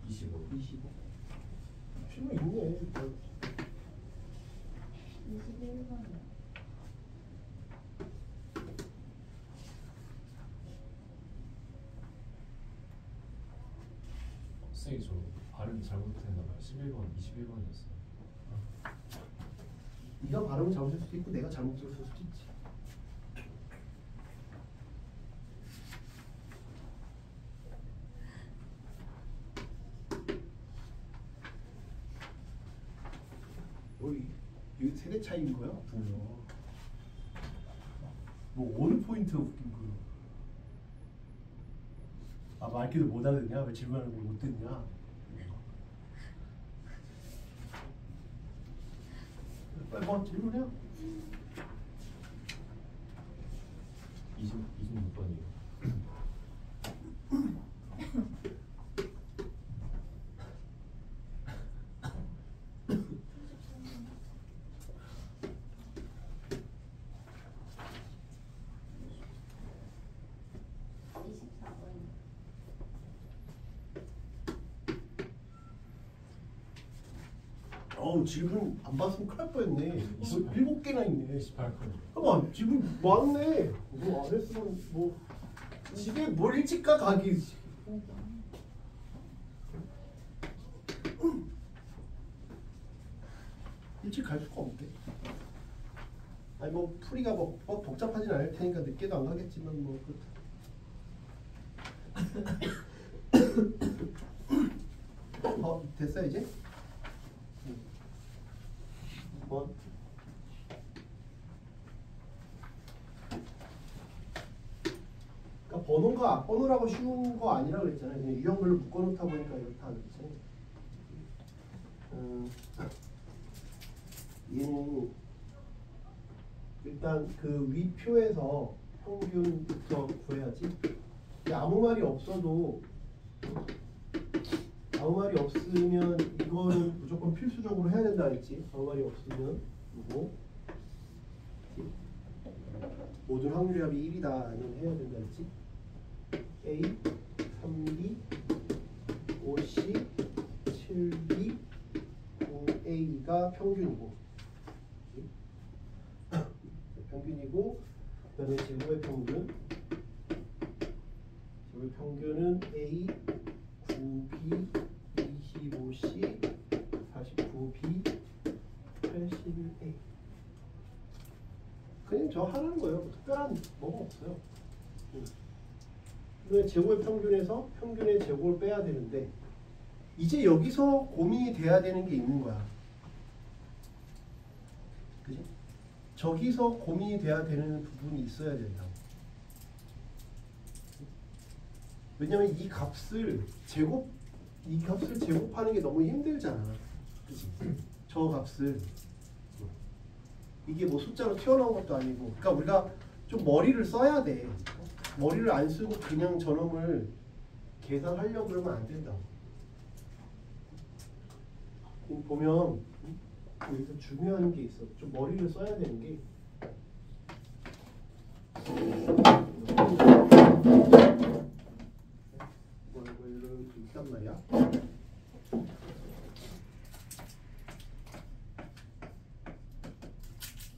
25? 25. 25. 필요 있네. 21번이요. 선생님 저 발음 잘못했나봐요. 11번, 21번이었어요. 네가 발음을 잘못할 수도 있고 내가 잘못 들었을 수도 있지. 이 세대 차이인 거야? 뭐야? 뭐 어느 포인트가 웃긴 거야? 아 말귀를 못 알아듣냐? 왜 질문하는 걸 못 듣냐? 빨리 뭐 질문해요. 26번이요. 질문 안 봤으면 큰일 날 뻔했네. 7개나 있네. 18번. 봐봐, 질문 많네. 뭐 안 했으면 뭐 집에 뭘 일찍 가 가기. 일찍 갈 수가 없대. 아니 뭐 풀이가 뭐 복잡하진 않을 테니까 늦게도 안 가겠지만 뭐 됐어 이제? 뭐? 그러니까 번호가 번호라고 쉬운 거 아니라 그랬잖아요. 그냥 유형별로 묶어놓다 보니까 이렇다 그랬잖아요. 얘는 일단 그 위표에서 평균부터 구해야지. 아무 말이 없어도 아무 말이 없으면 이거는 무조건 필수적으로 해야 된다 했지. 아무 말이 없으면 이거 모든 확률의 합이 1이다는 해야 된다 했지. A, 3B, 5C, 7B, 9A가 평균이고 평균이고 그다음에 제곱의 평균 제곱의 평균은 A, 9B, 25C, 49B, 81A. 그냥 저 하라는 거예요. 뭐 특별한 뭐가 없어요. 그다음에 제곱의 평균에서 평균의 제곱을 빼야 되는데 이제 여기서 고민이 돼야 되는 게 있는 거야. 그지? 저기서 고민이 돼야 되는 부분이 있어야 된다. 왜냐면 이 값을 제곱하는 게 너무 힘들잖아. 그치? 저 값을 이게 뭐 숫자로 튀어나온 것도 아니고, 그러니까 우리가 좀 머리를 써야 돼. 머리를 안 쓰고 그냥 저놈을 계산하려고 그러면 안 된다. 보면 여기서 중요한 게 있어. 좀 머리를 써야 되는 게 이런 게 있단 말이야.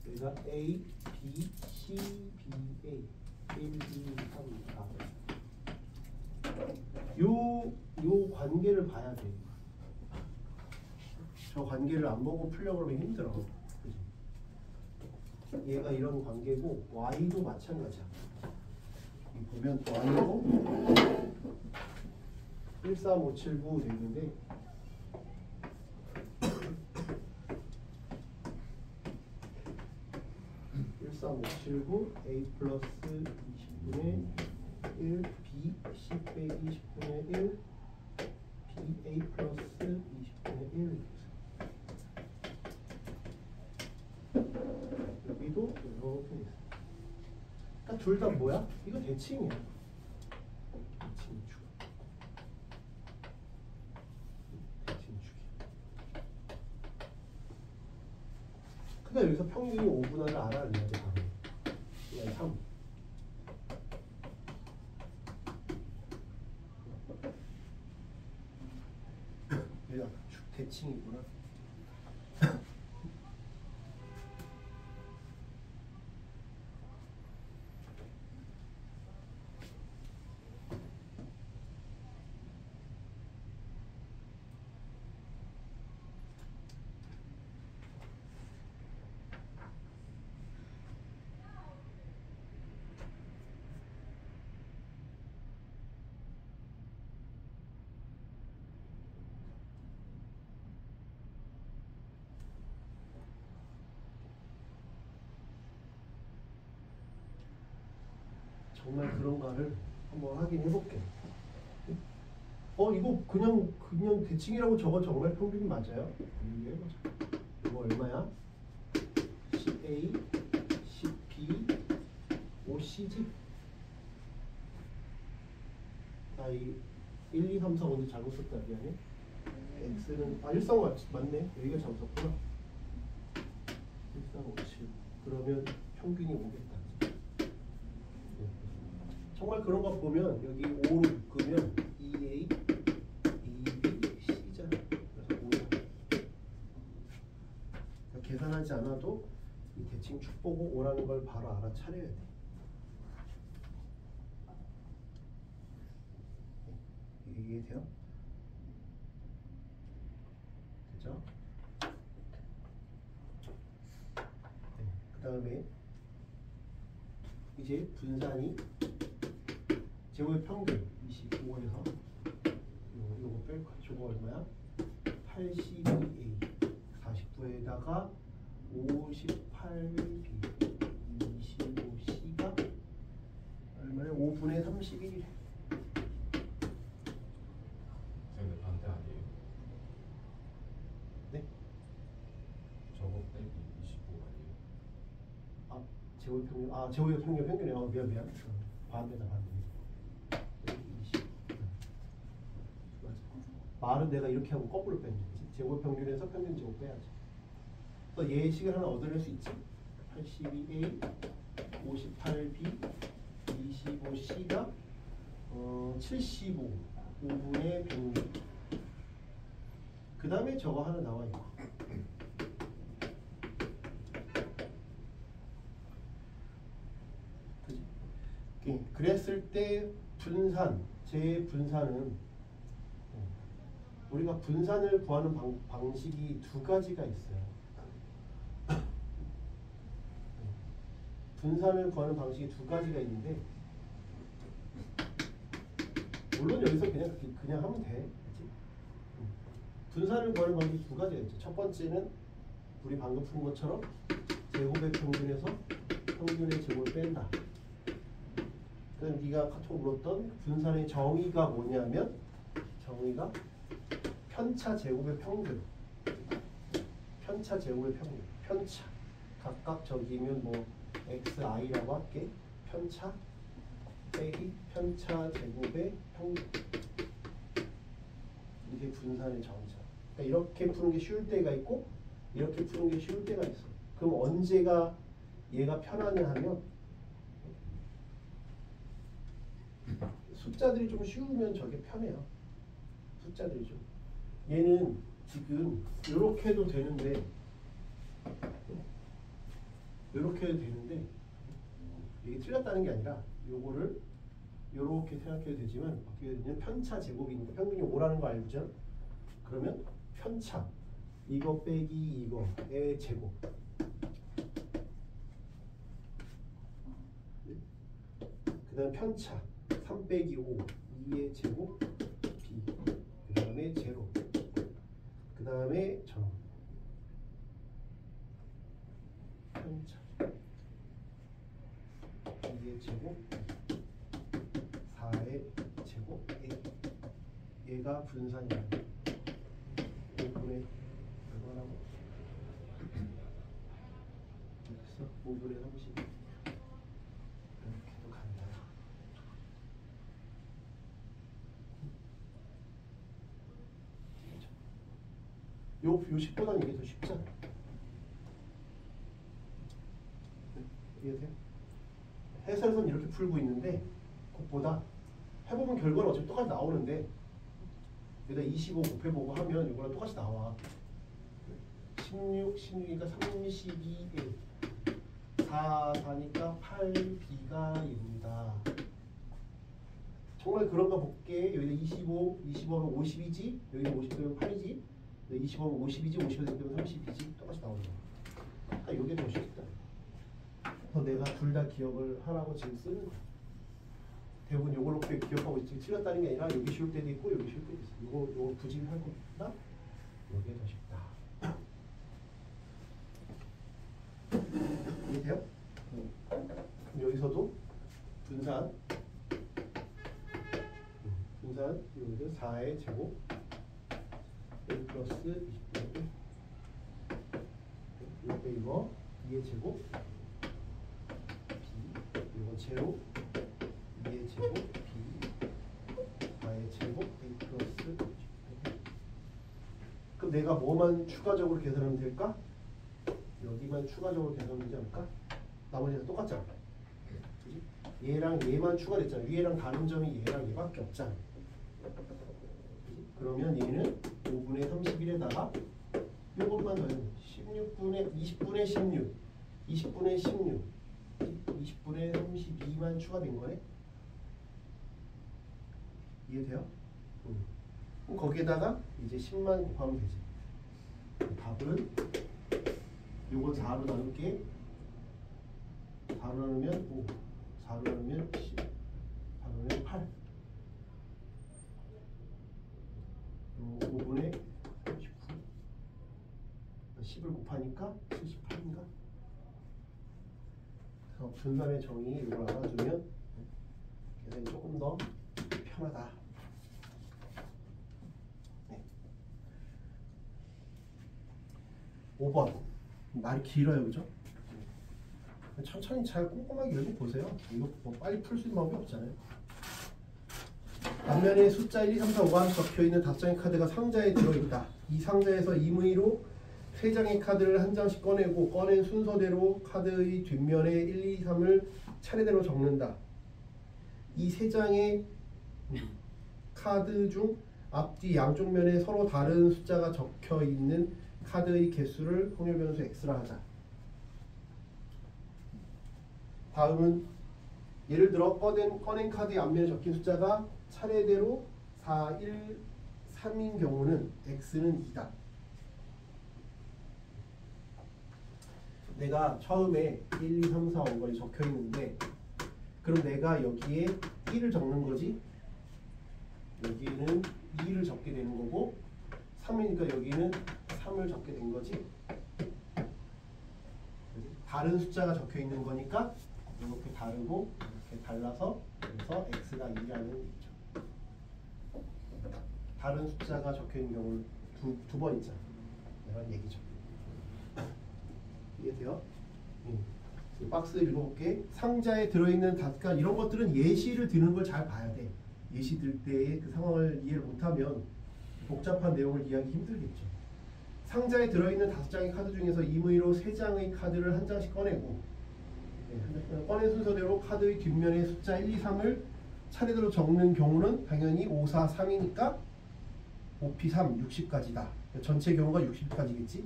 내가 A, B, C, B, A 1, 2, 3, 4 요 관계를 봐야 돼. 저 관계를 안 보고 풀려고 그러면 힘들어. 얘가 이런 관계고 Y도 마찬가지야. 이 보면 Y도 13579 되는데 A 플러스 20분의 1 B 10 빼기 10분의 1 B A 플러스 20분의 1 여기도 이렇게 있어. 그러니까 둘 다 뭐야? 이거 대칭이야. 대칭축. 대칭축이. 그러니까 여기서 평균이 5분할을 알아내야 돼. 그냥 3. 대칭이구나. 정말 그런가를 한번 확인해 볼게. 이거 그냥 대칭이라고 적어 정말 평균이 맞아요? 해보자. 이거 얼마야? 10A, 10B, 5C지? 이 1, 2, 3, 4, 5는 잘못 썼다 미안해. X는 일상 맞네. 여기가 잘못 썼구나. 1, 3, 5, 7. 그러면 평균이 오겠다. 정말 그런 거 보면 여기 5로 묶으면 2A, 2B, C잖아. 그래서 5. 계산하지 않아도 이 대칭 축 보고 5라는 걸 바로 알아차려야 돼. 이해돼요? 되죠? 네. 그 다음에 이제 분산이 제곱의 평균 25에서 요거 뺄 거야. 저거 얼마야? 82A 49에다가 58B 25C가 얼마야? 5분의 31. 근데 반대 아니에요? 네? 저거 빼기 25 아니에요? 제곱의 평균. 제곱의 평균이야. 미안. 반대다. 말은 내가 이렇게 하고 거꾸로 빼는 거지. 제곱 평균에서 평균 제곱 빼야지. 그래서 예식을 하나 얻어낼 수 있지. 82A, 58B, 25C가 75, 5분의 106. 그 다음에 저거 하나 나와요. 그지? 그랬을 때 재분산은 우리가 분산을 구하는 방식이 두 가지가 있어요. 분산을 구하는 방식이 두 가지가 있는데 물론 여기서 그냥 하면 돼. 그치? 분산을 구하는 방식이 두 가지가 있죠. 첫 번째는 우리 방금 푼 것처럼 제곱의 평균에서 평균의 제곱을 뺀다. 그다음 네가 카톡 물었던 분산의 정의가 뭐냐면 정의가 편차 제곱의 평균. 편차 제곱의 평균. 편차. 각각 저기면 뭐 xi라고 할게. 편차 빼기 편차 제곱의 평균. 이게 분산의 정의죠. 그러니까 이렇게 푸는 게 쉬울 때가 있고 이렇게 푸는 게 쉬울 때가 있어. 그럼 언제가 얘가 편하냐 하면 숫자들이 좀 쉬우면 저게 편해요. 숫자들이 좀. 얘는 지금 이렇게 해도 되는데 이렇게 해도 되는데 이게 틀렸다는 게 아니라 요거를 이렇게 생각해도 되지만 어떻게 되냐면 편차 제곱이니까 평균이 5라는 거 알죠? 그러면 편차 이거 빼기 이거의 제곱 그 다음 편차 3 빼기 5 2의 제곱 B 그 다음에 제로 그 다음에 정 편차 2의 제곱 4의 제곱 A 얘가 분산이야. 5분의 얼마라고? 됐어? 5분의 30 이렇게도 간다. 요 식보다는 이게 더 쉽잖아. 이해되세요? 해설선 이렇게 풀고 있는데 그것보다 해보면 결과는 어차피 똑같이 나오는데 여기다 25 곱해보고 하면 이거랑 똑같이 나와. 16, 16이니까 32, 1. 4, 4니까 8, B가 1입니다. 정말 그런가 볼게. 여기다 25, 25하면 50이지? 여기다 50되면 8이지? 25하면 50이지? 50되면 30이지? 똑같이 나오는 거야. 아, 이게 더 쉽다. 그래서 내가 둘 다 기억을 하라고 지금 쓰는 거야. 대부분 요걸로 기억하고 있지. 틀렸다는 게 아니라 여기 쉬울 때도 있고 여기 쉬울 때도 있어. 요거 굳이 할 것보다 요게 더 쉽다. 이해돼요? 그럼 여기서도 분산 여기서 4의 제곱 A 플러스 20분의 1 이거 이거 2의 제곱 B 이거 제로 2의 제곱 B 4의 제곱 A 플러스 20분의 1 그럼 내가 뭐만 추가적으로 계산하면 될까? 여기만 추가적으로 계산되지 않을까? 나머지는 똑같잖아. 그치? 얘랑 얘만 추가됐잖아. 위에랑 다른 점이 얘랑 얘밖에 없잖아. 그치? 그러면 얘는 5분의 31에다가 요것만 더해요. 20분의 16 20분의 16 20분의 32만 추가된 거네. 이해돼요? 그럼 거기에다가 이제 10만 곱하면 되지. 답은 요건 4로 나눌게. 4로 나누면 5, 4로 나누면 10, 4로 나누면 8. 5분의 19. 10을 곱하니까 78인가? 그래서 분산의 정의 이걸 알아두면 계산이 조금 더 편하다. 네. 5번. 말이 길어요, 그죠? 천천히 잘 꼼꼼하게 읽어보세요. 이거 뭐 빨리 풀 수 있는 방법이 없잖아요. 앞면에 숫자 1, 2, 3, 4, 5가 적혀있는 5장의 카드가 상자에 들어있다. 이 상자에서 임의로 3장의 카드를 한 장씩 꺼내고 꺼낸 순서대로 카드의 뒷면에 1, 2, 3을 차례대로 적는다. 이 3장의 카드 중 앞뒤 양쪽 면에 서로 다른 숫자가 적혀있는 카드의 개수를 확률 변수 x라 하자. 다음은 예를 들어 꺼낸 카드의 앞면에 적힌 숫자가 차례대로 4, 1, 3인 경우는 x는 2다. 내가 처음에 1, 2, 3, 4, 5가 적혀 있는데 그럼 내가 여기에 1을 적는 거지. 여기는 2를 적게 되는 거고 3이니까 여기는 3을 적게 된 거지. 다른 숫자가 적혀 있는 거니까 이렇게 다르고 이렇게 달라서 그래서 x가 2라는 얘기죠. 다른 숫자가 적혀 있는 경우는 두 번 있잖아. 이런 얘기죠. 이해돼요? 박스 읽어볼게. 상자에 들어있는 그러니까 이런 것들은 예시를 드는 걸 잘 봐야 돼. 예시 들 때의 그 상황을 이해를 못하면 복잡한 내용을 이해하기 힘들겠죠. 상자에 들어있는 5장의 카드 중에서 임의로 3장의 카드를 한 장씩 꺼내고 꺼낸 순서대로 카드의 뒷면에 숫자 1, 2, 3을 차례대로 적는 경우는 당연히 5, 4, 3이니까 5P 3, 60까지다. 전체 경우가 60까지겠지.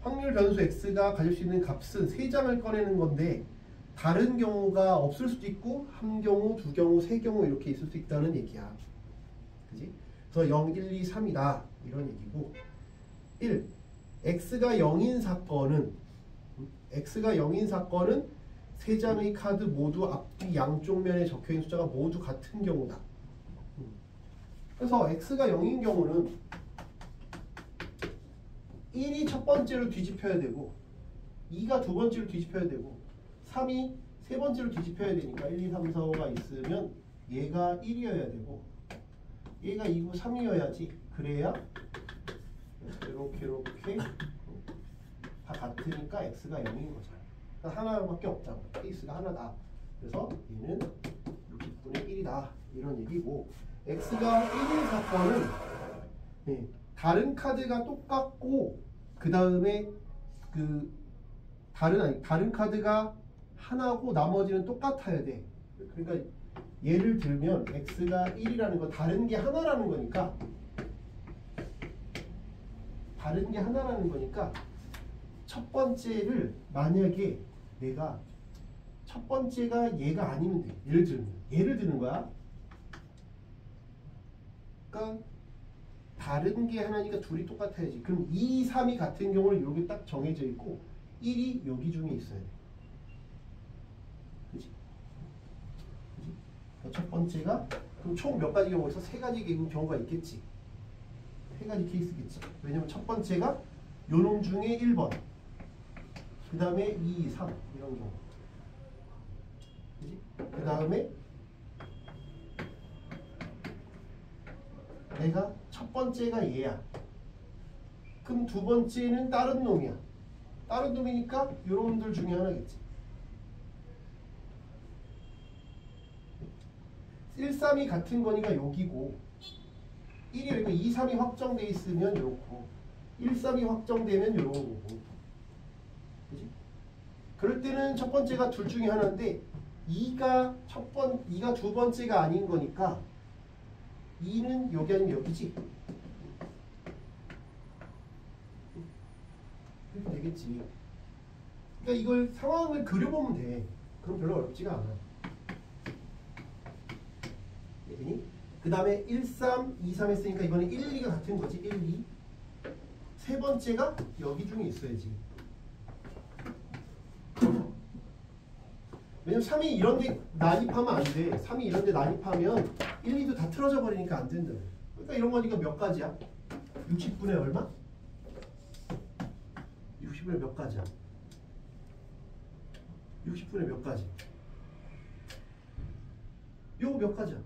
확률 변수 x가 가질 수 있는 값은 3장을 꺼내는 건데 다른 경우가 없을 수도 있고 한 경우, 두 경우, 세 경우 이렇게 있을 수 있다는 얘기야. 그지? 그래서 0, 1, 2, 3이다 이런 얘기고 1. x가 0인 사건은 3장의 카드 모두 앞뒤 양쪽 면에 적혀있는 숫자가 모두 같은 경우다. 그래서 x가 0인 경우는 1이 첫 번째로 뒤집혀야 되고 2가 두 번째로 뒤집혀야 되고 3이 세 번째로 뒤집혀야 되니까 1, 2, 3, 4, 5가 있으면 얘가 1이어야 되고 얘가 2고 3이어야지. 그래야 이렇게 다 같으니까 x가 0인 거잖아. 그러니까 하나밖에 없잖아. 케이스가 하나다. 그래서 얘는 60분의 1이다 이런 얘기고 x가 1인 사건은 다른 카드가 똑같고 그 다음에 그 다른 카드가 하나고 나머지는 똑같아야 돼. 그러니까 예를 들면 x가 1이라는 건 다른 게 하나라는 거니까 첫 번째를 만약에 내가 첫 번째가 얘가 아니면 돼. 예를 드는 거야. 그러니까 다른 게 하나니까 둘이 똑같아야지. 그럼 2, 3이 같은 경우는 여기 딱 정해져 있고 1이 여기 중에 있어야 돼. 그치? 첫 번째가 그럼 총 몇 가지 경우에서 세 가지 경우가 있겠지. 세 가지 케이스겠지. 왜냐면 첫 번째가 요놈 중에 1번, 그 다음에 2, 3 이런 경우. 그치? 그 다음에 내가 첫 번째가 얘야. 그럼 두 번째는 다른 놈이야. 다른 놈이니까 요런 놈들 중에 하나겠지. 1, 3이 같은 거니까 여기고 1이 그러니까 2, 3이 확정돼 있으면 요렇고 1, 3이 확정되면 요런 거고. 그치? 그럴 때는 첫 번째가 둘 중에 하나인데 2가 두 번째가 아닌 거니까 2는 여기 아니면 여기지. 이렇게 되겠지. 그러니까 이걸 상황을 그려보면 돼. 그럼 별로 어렵지가 않아. 그 다음에 1, 3, 2, 3 했으니까 이번에 1, 2가 같은 거지. 1, 2. 세 번째가 여기 중에 있어야지. 왜냐면 3이 이런 데 난입하면 안 돼. 3이 이런 데 난입하면 1, 2도 다 틀어져 버리니까 안 된다. 그러니까 이런 거니까 몇 가지야? 60분의 얼마? 60분의 몇 가지야? 60분의 몇 가지? 요거 몇 가지야?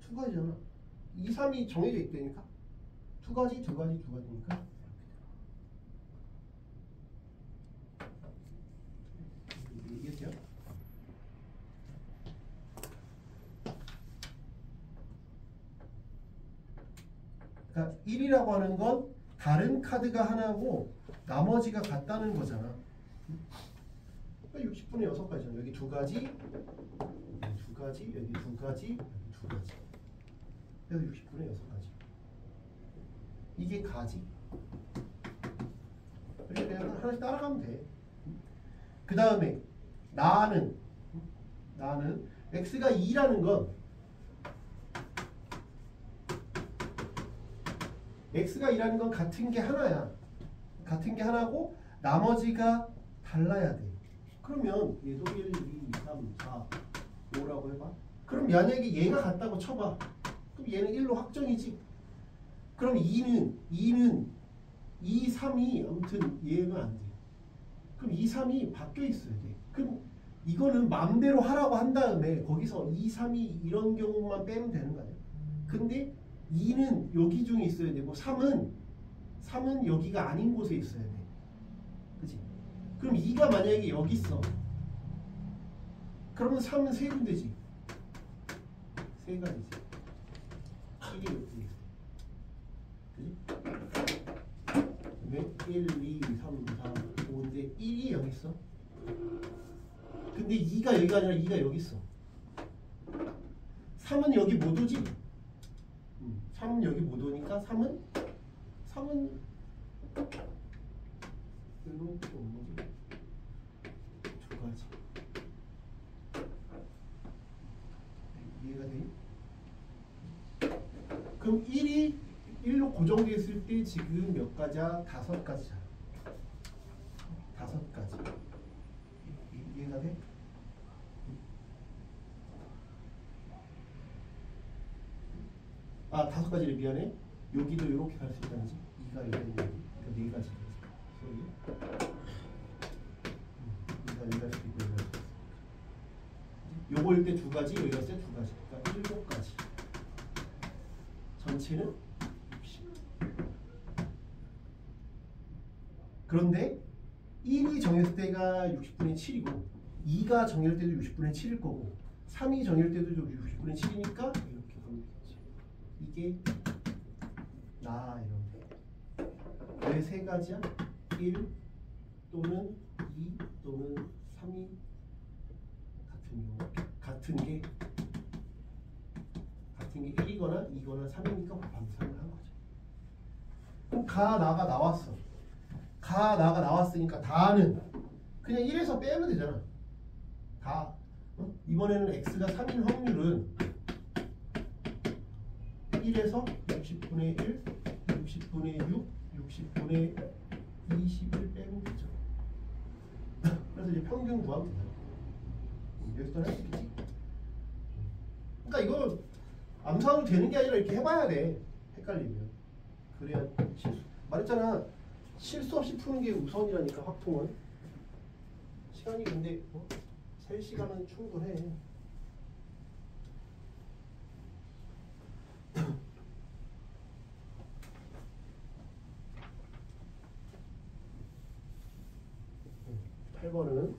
두 가지잖아. 2, 3이 정해져 있다니까. 두 가지니까. 이해돼요? 그러니까 1이라고 하는 건 다른 카드가 하나고 나머지가 같다는 거잖아. 그러니까 60분의 6가지잖아. 여기 두 가지, 여기 두 가지, 여기 두 가지, 여기 두 가지. 그래서 60분의 6가지. 이게 가지. 이렇게 그냥 하나씩 따라가면 돼. 그 다음에 나는 x가 2라는 건 x가 2라는 건 같은 게 하나야. 같은 게 하나고 나머지가 달라야 돼. 그러면 얘도 1, 2, 3, 4, 5라고 해봐. 그럼 만약에 얘가 같다고 쳐봐. 그럼 얘는 1로 확정이지. 그럼 2는 2, 3이 아무튼 얘가 안 돼. 그럼 2, 3이 바뀌어 있어야 돼. 그럼 이거는 마음대로 하라고 한 다음에 거기서 2, 3이 이런 경우만 빼면 되는 거 아니야? 근데 2는 여기 중에 있어야 되고 3은 여기가 아닌 곳에 있어야 돼. 그치? 그럼 2가 만약에 여기 있어. 그러면 3은 세 군데지. 세 가지지. 이게 여기 있어. 그치? 왜 1, 2, 3, 4, 5인데 1이 여기 있어. 근데 2가 여기가 아니라 2가 여기 있어. 3은 여기 못 오지? 3은 여기 못 오니까 3은 이런 게 뭐지? 두 가지. 이해가 돼? 그럼 1로 고정되어 있을 때 지금 몇 가지야? 5가지잖아. 5가지. 이해가 돼? 아, 5가지를 미안해. 여기도 이렇게 갈 수 있다는지. 2가 여기 있는 여기. 그러니까 4가지. 소리. 2가 여기 갈 수도 있고 여기 갈 수도 있어. 요거일 때 2가지, 여기 갔을 때 2가지. 그러니까 7가지. 전체는 60. 그런데 1이 정했을 때가 60분의 7이고 2가 정할 때도 60분의 7일 거고 3이 정할 때도 60분의 7이니까 이렇게 보면 되겠지. 이게 나 이런 왜 세 가지야? 1 또는 2 또는 3이 같은 게 1이거나 2거나 3이니까 곱하기 3을 한 거죠. 그럼 가 나가 나왔어. 가 나가 나왔으니까 다는 그냥 1에서 빼면 되잖아. 다 이번에는 x가 3인 확률은 1에서 60분의 1, 60분의 6, 60분의 20을 빼면 되죠. 그래서 이제 평균 구하면 돼요. 여기서 할 수 있겠지? 그러니까 이거 암산으로 되는 게 아니라 이렇게 해봐야 돼. 헷갈리면. 그래야 실수. 말했잖아. 실수 없이 푸는 게 우선이라니까 확통은. 시간이 근데 3시간은 충분해. (8번은)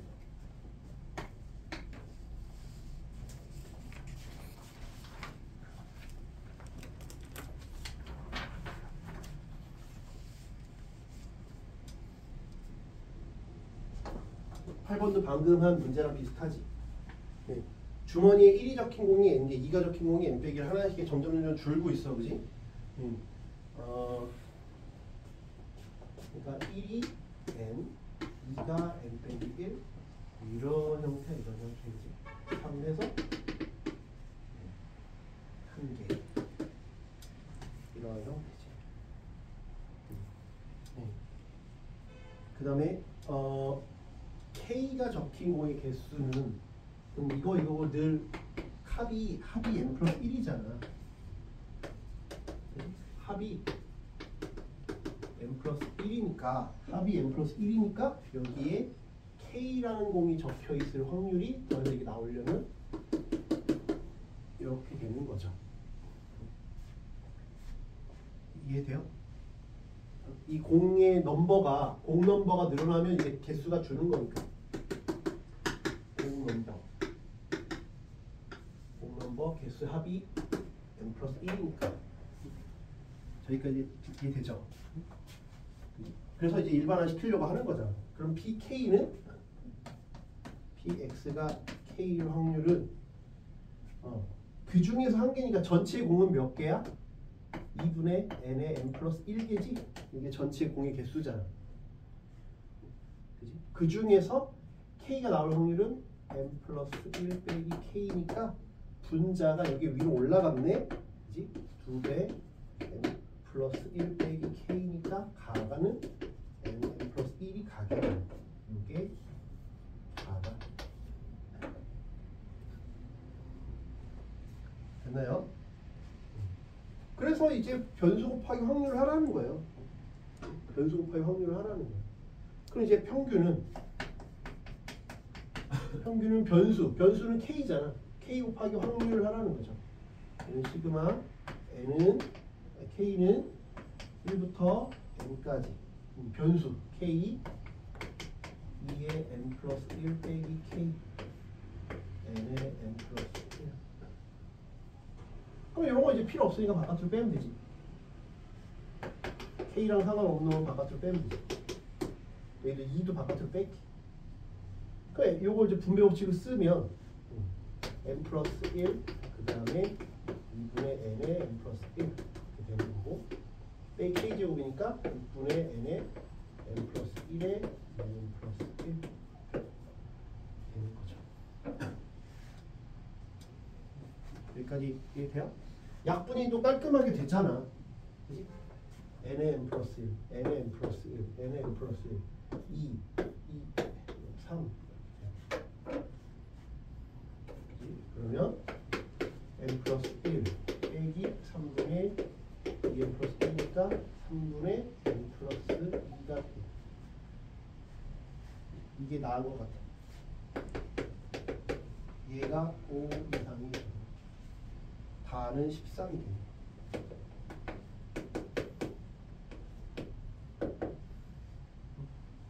(8번도) 방금 한 문제랑 비슷하지. 네. 주머니에 1이 적힌 공이 n개, 2가 적힌 공이 n 빼기 하나씩 점점 줄고 있어, 그지? 그러니까 1이 n, 2가 n 빼기 1 이런 형태이지. 3에서 1개 이런 형태지. 그 다음에 K가 적힌 공의 개수는 그럼 이거 늘 합이 n 플러스 1이잖아. 합이 n 플러스 1이니까 합이 n 플러스 1이니까 여기에 K라는 공이 적혀 있을 확률이 더해서 이게 나오려면 이렇게 되는 거죠. 이해돼요? 이 공의 넘버가 공 넘버가 늘어나면 이제 개수가 주는 거니까. 공 넘버 개수 합이 n 플러스 1이니까 저기까지 이해되죠? 그래서 이제 일반화 시키려고 하는 거잖아. 그럼 PK는 PX가 K일 확률은 그 중에서 한 개니까 전체 공은 몇 개야? 2분의 n의 n 플러스 1개지? 이게 전체 공의 개수잖아. 그지? 그 중에서 K가 나올 확률은 n 플러스 1 빼기 K니까 분자가 여기 위로 올라갔네? 그지? 2배 n 플러스 1 빼기 K니까 가가는 n 플러스 1이 가게. 이게 가가. 됐나요? 그래서 이제 변수 곱하기 확률을 하라는 거예요. 변수 곱하기 확률을 하라는 거예요. 그럼 이제 평균은 변수는 K잖아. K 곱하기 확률을 하라는 거죠. N은 시그마 K는 1부터 N까지 변수 K 2의 N 플러스 1 빼기 K N의 N 플러스 1. 그럼 이런 거 이제 필요 없으니까 바깥으로 빼면 되지. K랑 상관없는 건 바깥으로 빼면 되지. 여기도 2도 바깥으로 뺄게. 그러니까 요거 이제 분배 법칙을 쓰면 n 플러스 1 그 다음에 2분의 n의 n 플러스 1 이렇게 되는 거고 빼기 k제곱이니까 6분의 n의 n 플러스 1의 n 플러스 1 되는 거죠. 여기까지 이해돼요? 약분이 깔끔하게 됐잖아. 그치? n의 n 플러스 1, n의 n 플러스 1, n의 n 플러스 1 2, 3 그러면 n 플러스 1 빼기 3분의 2n 플러스 1이니까 3분의 n 플러스 2가 돼. 이게 나은 것 같아. 얘가 5 이상이 돼. 다는 13이 돼.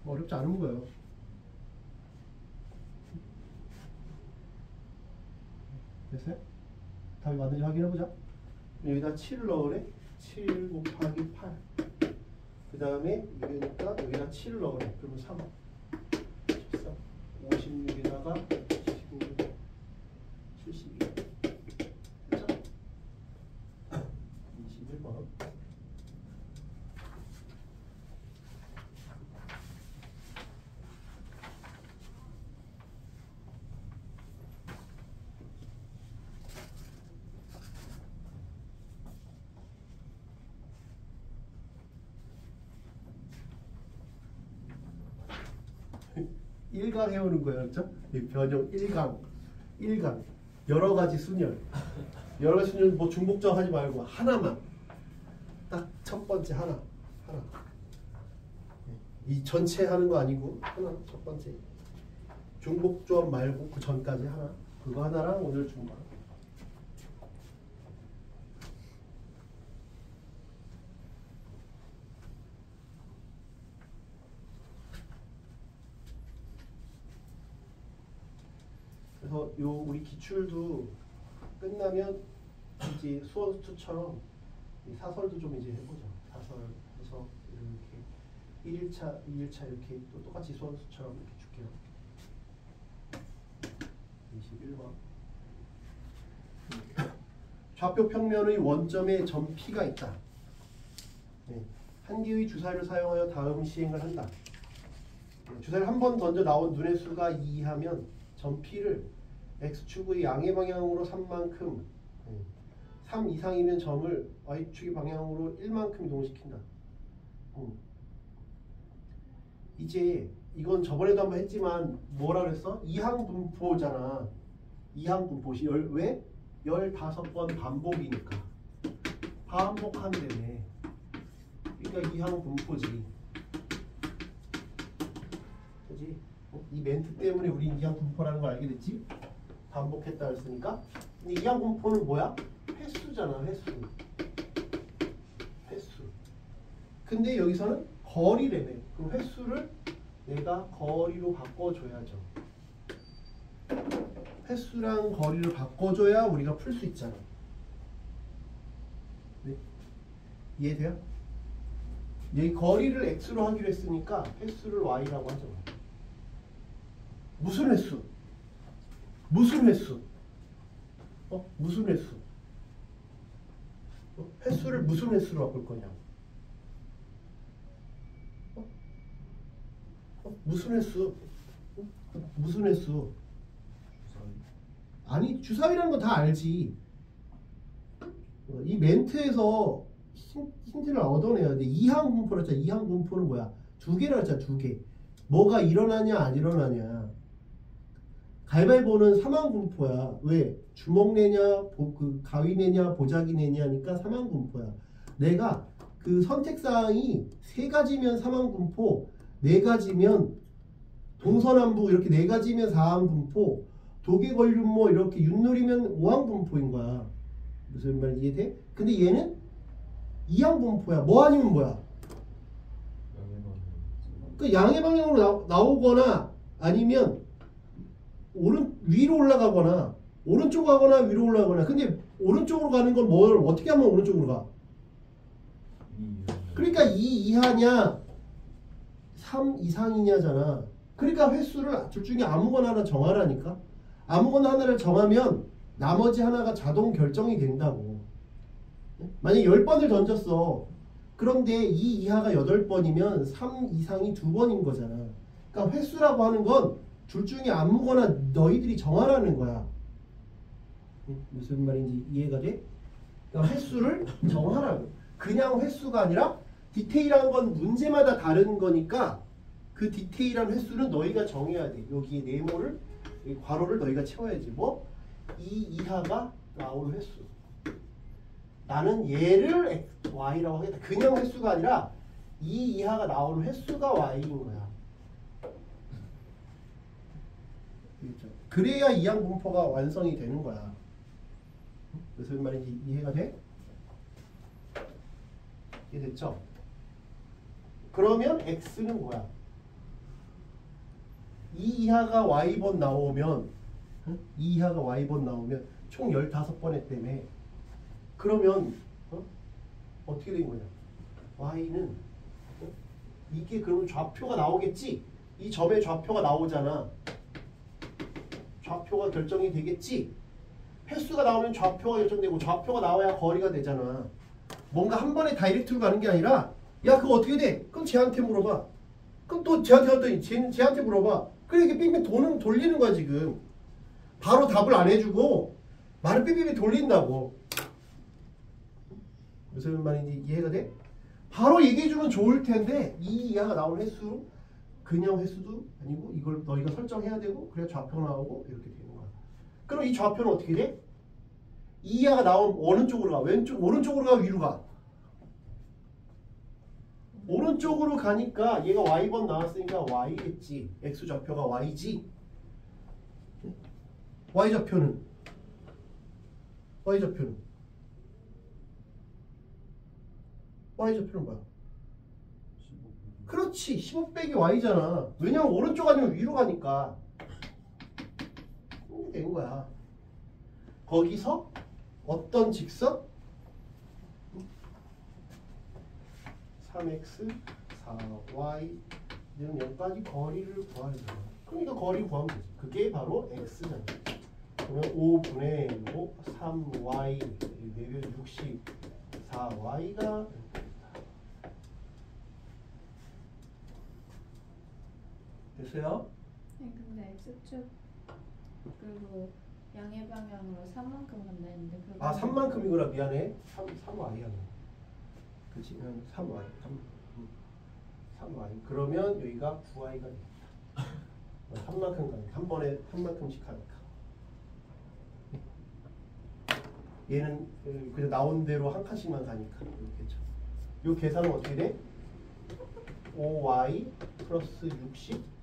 어렵지 않은 거예요. 됐어요? 답이 맞는지 확인해보자. 여기다 7을 넣으래. 7 곱하기 8. 그 다음에 이거니까 여기다 7을 넣으래. 그러면 3. 14. 56에다가 76. 1강 해오는 거예요, 그렇죠? 이 변형 1강 여러 가지 순열, 여러 가지 순열 뭐 중복점 하지 말고 하나만 딱 첫 번째 하나. 이 전체 하는 거 아니고 하나 첫 번째 중복점 말고 그 전까지 하나 그거 하나랑 오늘 중간. 그래서 요 우리 기출도 끝나면 이제 수원수투처럼 이 사설도 좀 이제 해보자. 사설 해서 이렇게 1일차, 2일차 이렇게 또 똑같이 수원수처럼 이렇게 줄게요. 21번. 좌표 평면의 원점에 점 P가 있다. 네. 한 개의 주사위를 사용하여 다음 시행을 한다. 주사위를 한 번 던져 나온 눈의 수가 2하면 점 P를 X축의 양의 방향으로 3만큼 3 이상이면 점을 Y축의 방향으로 1만큼 이동시킨다. 이제 이건 저번에도 한번 했지만 뭐라 그랬어? 이항분포잖아. 이항분포시 왜? 15번 반복이니까 반복한다네. 그러니까 이항분포지. 그지? 이 멘트 때문에 우리 이항분포라는 걸 알게 됐지? 반복했다 했으니까. 근데 이항분포는 뭐야? 횟수잖아. 횟수. 근데 여기서는 거리래매. 그럼 횟수를 내가 거리로 바꿔줘야죠. 횟수랑 거리를 바꿔줘야 우리가 풀 수 있잖아. 네? 이해돼요? 여기 거리를 x로 하기로 했으니까 횟수를 y라고 하죠. 무슨 횟수? 무슨 횟수? 무슨 횟수? 횟수를 무슨 횟수로 바꿀 거냐고. 무슨 횟수? 무슨 횟수? 아니 주사위라는 거 다 알지. 이 멘트에서 힌트를 얻어내야 돼. 이항분포라 했잖아. 이항분포는 뭐야? 두 개라 했잖아. 두 개. 뭐가 일어나냐 안 일어나냐. 가위바위보는 삼항분포야. 왜? 주먹 내냐 그 가위 내냐 보자기 내냐니까 삼항분포야. 내가 그 선택사항이 세 가지면 삼항분포, 네 가지면 동서남북 이렇게 네 가지면 사항분포, 도개걸륜모 이렇게 윷놀이면 오항분포인 거야. 무슨 말인지 이해돼? 근데 얘는 이항분포야. 뭐 아니면 뭐야? 그 양의 방향으로 나오거나 아니면 위로 올라가거나 오른쪽으로 가거나 위로 올라가거나. 근데 오른쪽으로 가는 건 뭘 어떻게 하면 오른쪽으로 가? 그러니까 2 이하냐 3 이상이냐잖아. 그러니까 횟수를 둘 중에 아무거나 하나 정하라니까. 아무거나 하나를 정하면 나머지 하나가 자동 결정이 된다고. 만약에 10번을 던졌어. 그런데 2 이하가 8번이면 3 이상이 2번인 거잖아. 그러니까 횟수라고 하는 건 둘 중에 아무거나 너희들이 정하라는 거야. 무슨 말인지 이해가 돼? 그러니까 횟수를 정하라고. 그냥 횟수가 아니라 디테일한 건 문제마다 다른 거니까 그 디테일한 횟수는 너희가 정해야 돼. 여기 네모를 괄호를 너희가 채워야지. 뭐? 2 이하가 나오는 횟수. 나는 얘를 y라고 하겠다. 그냥 횟수가 아니라 2 이하가 나오는 횟수가 y인 거야. 그래야 이항분포가 완성이 되는 거야. 무슨 말인지 이해가 돼? 이해됐죠? 그러면 x는 뭐야? 2 이하가 y번 나오면 2 이하가 y번 나오면 총 15번 했다며. 그러면 어떻게 된 거냐? y는 이게 그러면 좌표가 나오겠지? 이 점의 좌표가 나오잖아. 좌표가 결정이 되겠지? 횟수가 나오면 좌표가 결정되고 좌표가 나와야 거리가 되잖아. 뭔가 한 번에 다이렉트로 가는 게 아니라 야 그거 어떻게 돼? 그럼 쟤한테 물어봐. 그럼 또 쟤한테 왔더니 쟤한테 물어봐. 그래 이게 빙빙 돌리는 거야 지금. 바로 답을 안 해주고 말을 빙빙 돌린다고. 무슨 말인지 이해가 돼? 바로 얘기해주면 좋을 텐데 2 이하가 나오는 횟수 그냥 횟수도 아니고 이걸 너희가 설정해야 되고 그래야 좌표 나오고 이렇게 되는 거야. 그럼 이 좌표는 어떻게 돼? 이하가 나오면 어느 쪽으로 가? 왼쪽, 오른쪽으로 가? 위로 가? 오른쪽으로 가니까 얘가 y번 나왔으니까 y겠지. x 좌표가 y지. y 좌표는 뭐야? 그렇지. 15 빼기 y잖아. 왜냐면 오른쪽 아니면 위로 가니까. 이렇게 된 거야. 거기서 어떤 직선? 3x 4y는 여기까지 거리를 구하는 거야. 그러니까 거리 구하면 되지. 그게 바로 x잖아. 그러면 5분의 5 3y 4배 64y가 됐어요? 네, 근데 x축 그리고 양의 방향으로 3만큼 간다 했는데 그거 아 3만큼이구나. 미안해. 3y야. 그치? 3y 3y 그러면 여기가 9y가 되겠다. 3만큼 가니까 한 번에 3만큼씩 하니까 얘는 그냥 나온 대로 한 칸씩만 가니까 이렇게죠. 이 계산은 어떻게 돼? 5y 플러스 60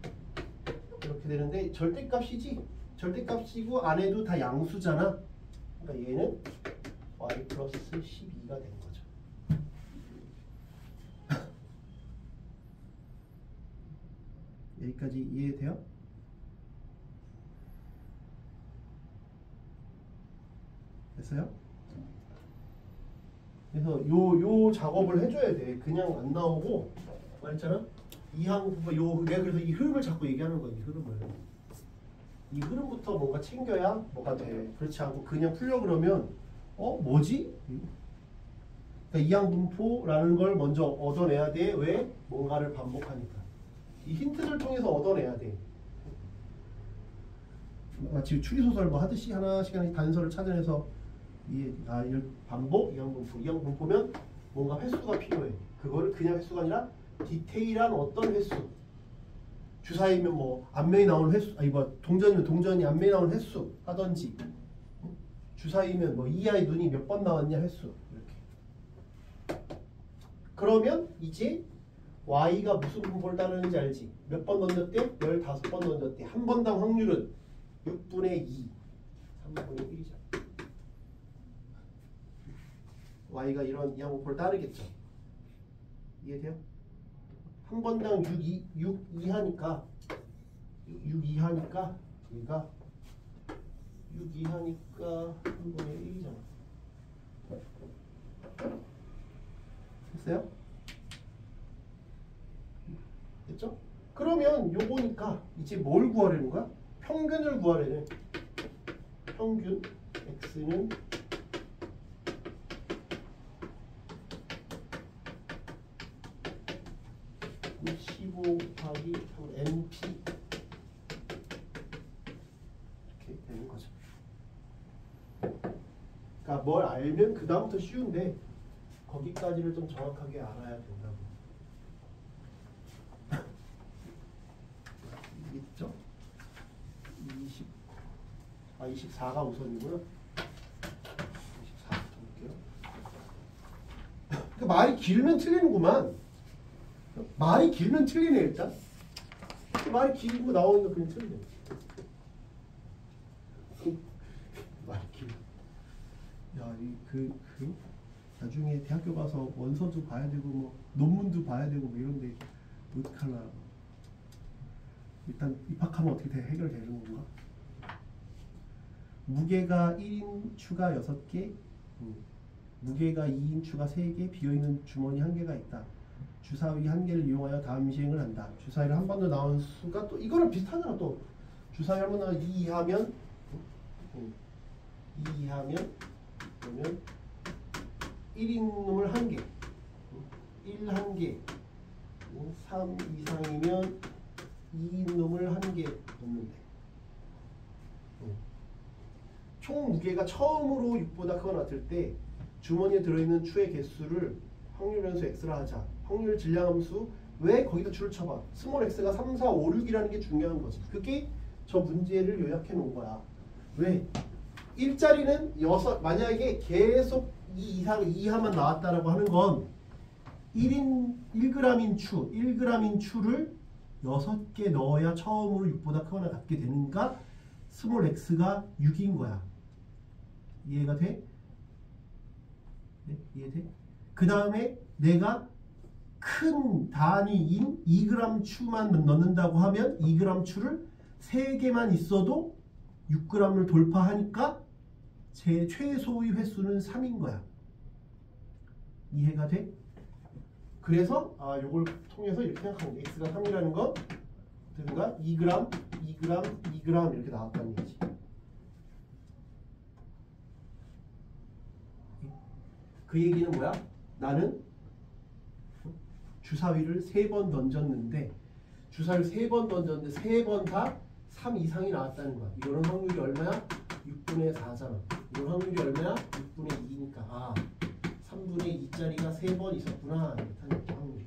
이렇게 되는데 절대값이지. 절대값이고 안에도 다 양수잖아. 그러니까 얘는 y 플러스 12가 된 거죠. 여기까지 이해돼요? 됐어요? 그래서 요 작업을 해줘야 돼. 그냥 안 나오고 말했잖아. 내가 그래서 이 흐름을 자꾸 얘기하는 거야. 이 흐름을. 이 흐름부터 뭔가 챙겨야 뭐가 돼. 그렇지 않고 그냥 풀려 그러면 뭐지? 그러니까 이항분포라는 걸 먼저 얻어내야 돼. 왜? 뭔가를 반복하니까. 이 힌트를 통해서 얻어내야 돼. 마치 추리소설 뭐 하듯이 하나씩 단서를 찾아내서 반복, 이항분포면 뭔가 횟수가 필요해. 그거를 그냥 횟수가 아니라 디테일한 어떤 횟수. 주사위면 뭐 앞면이 나오는 횟수, 동전이면 동전이 앞면이 나오는 횟수 하던지, 주사위면 뭐 이하의 눈이 몇 번 나왔냐 횟수 이렇게. 그러면 이제 y가 무슨 분포를 따르는지 알지? 몇 번 던졌대? 15번 던졌대. 한 번당 확률은 6분의 2, 3분의 1이죠. y가 이런 이항분포를 따르겠죠. 이해돼요? 한 번당 6 이하니까 얘가 6 이하니까 3분의 1이잖아. 됐어요? 됐죠? 그러면 요거니까 이제 뭘 구하려는 거야? 평균을 구하려는. 평균 x는 15 곱하기 np 이렇게 되는 거죠. 그러니까 뭘 알면 그 다음부터 쉬운데 거기까지를 좀 정확하게 알아야 된다고. 있죠? 24가 우선이고요. 24부터 볼게요. 그 말이 길면 틀리는구만. 말이 길면 틀리네 일단. 말이 길고 나오니까 그냥 틀리네. 말이 길. 야, 나중에 대학교 가서 원서도 봐야 되고 뭐 논문도 봐야 되고 뭐 이런데 어떡하나. 일단 입학하면 어떻게 해결되는 건가? 무게가 1인 추가 6개, 무게가 2인 추가 3개, 비어있는 주머니 1개가 있다. 주사위 1개를 이용하여 다음 시행을 한다. 주사위를 한 번 더 나온 수가 또 이거랑 비슷하잖아. 또 주사위 한 번 더 2 이하면 그러면 1인 놈을 1개, 1 1개, 3 이상이면 2인 놈을 1개 넣는데 총 무게가 처음으로 6보다 크거나 같을 때 주머니에 들어있는 추의 개수를 확률 변수 x라 하자. 확률 질량함수 왜? 거기다 줄을 쳐봐. 스몰 x가 3, 4, 5, 6이라는 게 중요한 거지. 그게 저 문제를 요약해 놓은 거야. 왜? 일자리는 6, 만약에 계속 2 이상 2하만 나왔다라고 하는 건 1g인 추, 1g인 추를 6개 넣어야 처음으로 6보다 크거나 같게 되는가? 스몰 x가 6인 거야. 이해가 돼? 네? 이해돼? 그 다음에 내가 큰 단위인 2g 추만 넣는다고 하면 2g 추를 3개만 있어도 6g을 돌파하니까 제 최소의 횟수는 3인 거야. 이해가 돼? 그래서 요걸 통해서 이렇게 생각하면 돼. x가 3이라는 건 어떻게든가 2g, 2g, 2g 이렇게 나왔다는 얘기지. 그 얘기는 뭐야? 나는 주사위를 3번 던졌는데 주사위를 3번 던졌는데 3번 다 3 이상이 나왔다는 거야. 이거는 확률이 얼마야? 6분의 4잖아. 이건 확률이 얼마야? 6분의 2니까 3분의 2짜리가 3번 있었구나. 이렇게 확률이.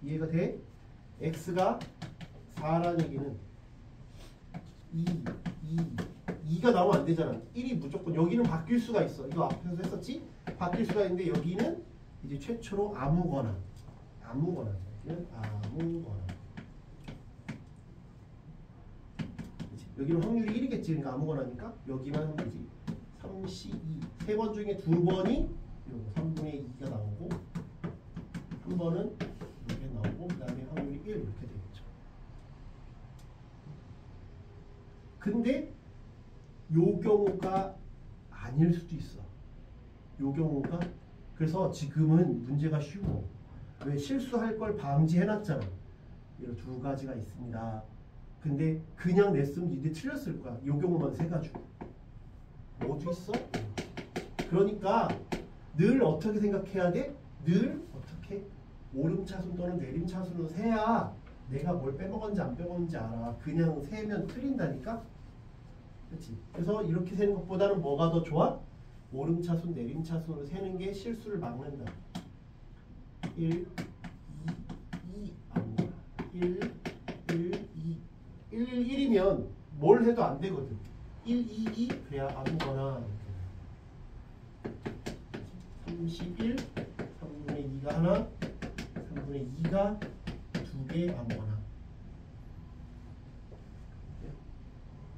이해가 돼? x가 4라는 얘기는 2가 나오면 안 되잖아. 1이 무조건 여기는 바뀔 수가 있어. 이거 앞에서 했었지? 바뀔 수가 있는데 여기는 이제 최초로 아무거나 여기는 확률이 1이겠지. 그러니까 아무거나니까 여기만 되지. 32 3번 중에 2번이 3분의 2가 나오고 한 번은 이렇게 나오고 그 다음에 확률이 1 이렇게 되겠죠. 근데 요 경우가 아닐 수도 있어. 요 경우가. 그래서 지금은 문제가 쉬워. 왜? 실수할 걸 방지해놨잖아. 이런 2가지가 있습니다. 근데 그냥 냈으면 니네 틀렸을 거야. 요 경우만 세가지고. 모두 있어? 그러니까 늘 어떻게 생각해야 돼? 늘 어떻게? 오름차순 또는 내림차순으로 세야 내가 뭘 빼먹었는지 안 빼먹었는지 알아. 그냥 세면 틀린다니까? 그렇지? 그래서 이렇게 세는 것보다는 뭐가 더 좋아? 오름차순, 내림차순으로 세는 게 실수를 막는다. 1, 2, 아무거나. 1, 2. 1이면 뭘 해도 안 되거든. 1, 2, 그래야 아무거나. 31, 3분의 2가 하나, 3분의 2가 2개 아무거나.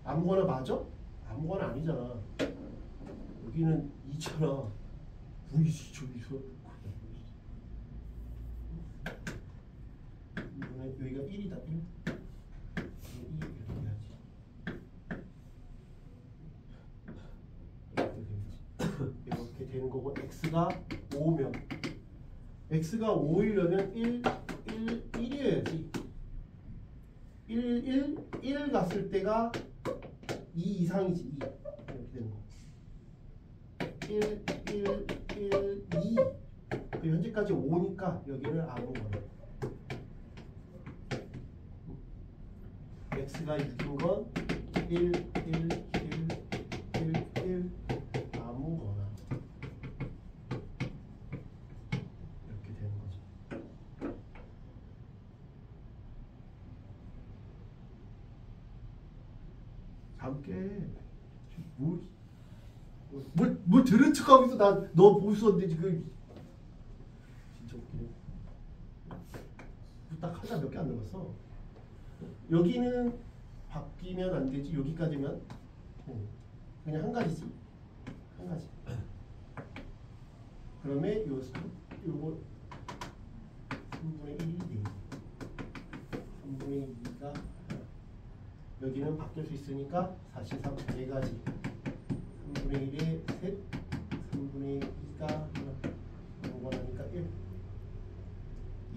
아무거나 맞아? 아무거나 아니잖아. 여기는 2잖아. 보이지 저기서. 여기가 1이다. 1. 2 이렇게 해야지. 이렇게 되는 거고 x가 5면 x가 5이려면 1이어야지. 1 갔을 때가 2 이상이지. 2 이렇게 되는 거. 1, 2. 그 현재까지 5니까 여기는 아무거나. x가 6인 건 1 아무거나. 이렇게 되는 거죠. 함께 뭘 들은 척하고 있어. 나 너 보고 있었는데 지금. 진짜 웃기네. 딱 하자 몇 개 안 들었어. 여기는 바뀌면 안 되지. 여기까지면 그냥 한 가지지. 한 가지. 그러면 요거 3분의 1이 4. 3분의 2가 여기는 바뀔 수 있으니까 사실상 4가지. 3분의 1에 셋, 3분의 2가 하나. 요거니까 1.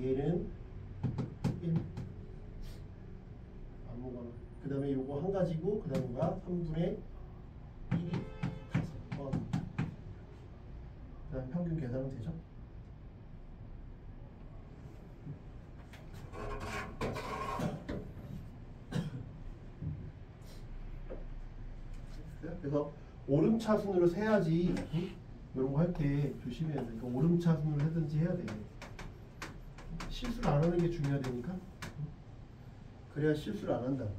얘는 1. 아무거나. 그 다음에 요거 한 가지고 그 다음가 3분의 1이 5번. 그 다음 평균 계산은 되죠? 그래서 오름차순으로 세야지 이런 거 할 때 조심해야 돼. 그러니까 오름차순을 하든지 해야 돼. 실수를 안 하는 게 중요하다니까. 그래야 실수를 안 한다고.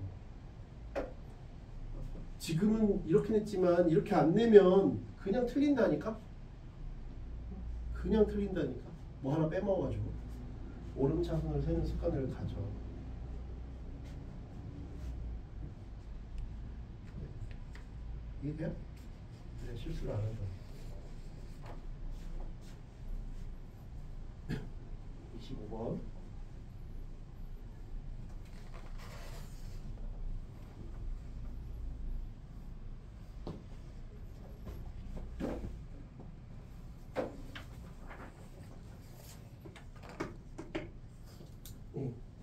지금은 이렇게 냈지만 이렇게 안 내면 그냥 틀린다니까. 그냥 틀린다니까. 뭐 하나 빼먹어가지고. 오름차순을 세는 습관을 가져. 이해돼요? 그래 실수를 안 한다. 25번.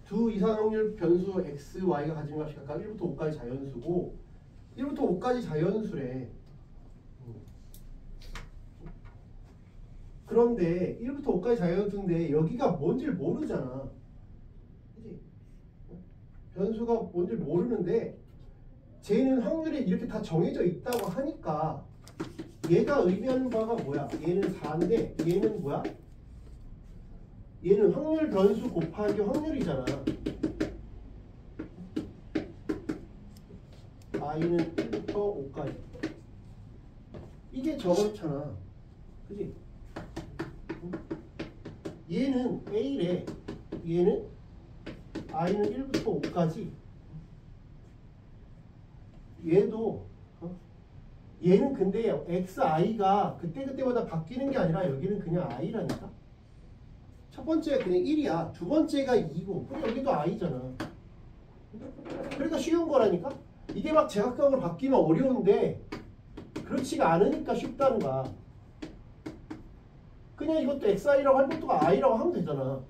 두 이상 확률 변수 x, y가 가진 값이 각각 1부터 5까지 자연수고 1부터 5까지 자연수래. 그런데 1부터 5까지 자연수인데 여기가 뭔지를 모르잖아. 그치? 변수가 뭔지를 모르는데 쟤는 확률이 이렇게 다 정해져 있다고 하니까 얘가 의미하는 바가 뭐야? 얘는 4인데 얘는 뭐야? 얘는 확률 변수 곱하기 확률이잖아. i는 1부터 5까지. 이게 저렇잖아. 그지? 얘는 a래. 얘는 i는 1부터 5까지. 얘도 얘는 근데 xi가 그때그때마다 바뀌는 게 아니라 여기는 그냥 i라니까. 첫 번째가 그냥 1이야. 두 번째가 2고. 그리고 여기도 i잖아. 그러니까 쉬운 거라니까. 이게 막 제각각으로 바뀌면 어려운데 그렇지가 않으니까 쉽다는 거야. 그냥 이것도 xi라고 할 것도 i라고 하면 되잖아.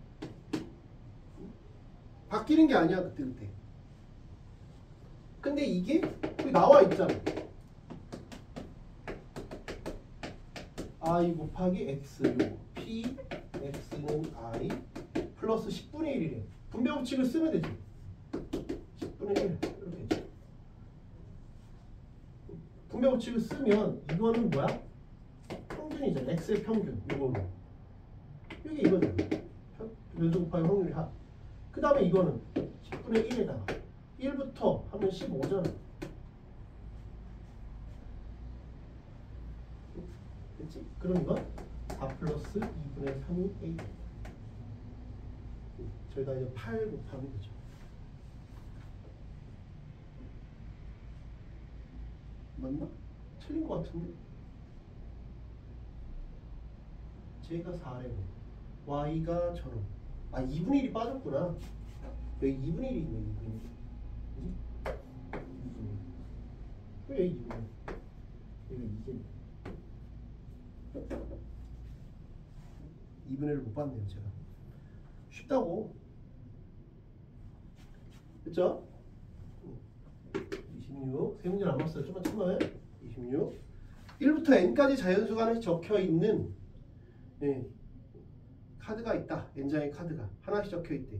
바뀌는 게 아니야 그때그때. 근데 이게 여기 나와 있잖아. i 곱하기 x 요 p x는 i 플러스 10분의 1이래. 분배 법칙을 쓰면 되지. 10분의 1 이렇게 되지. 분배 법칙을 쓰면 이거는 뭐야? 평균이잖아. x의 평균. 이거는 이게 이거잖아. 변수 곱하기 확률이 합. 그 다음에 이거는 10분의 1에다가 1부터 하면 15잖아. 됐지? 그럼 이건 4 플러스 2분의 3이 a. 저희가 이제 8 곱하면 되죠. 맞나? 틀린 것 같은데? J가 4래고 Y가 저런. 아 2분의 1이 빠졌구나. 여기 2분의 1이 있네. 2분의 1. 그지? 2분의 1. 왜 여기 2분의 1? 여기 이게 2분의 1을 못 봤네요 제가. 쉽다고. 됐죠? 26. 세 문제 남았어요. 좀만 참아요. 26. 1부터 n까지 자연수가 하나씩 적혀있는 카드가 있다. n장의 카드가 하나씩 적혀있대.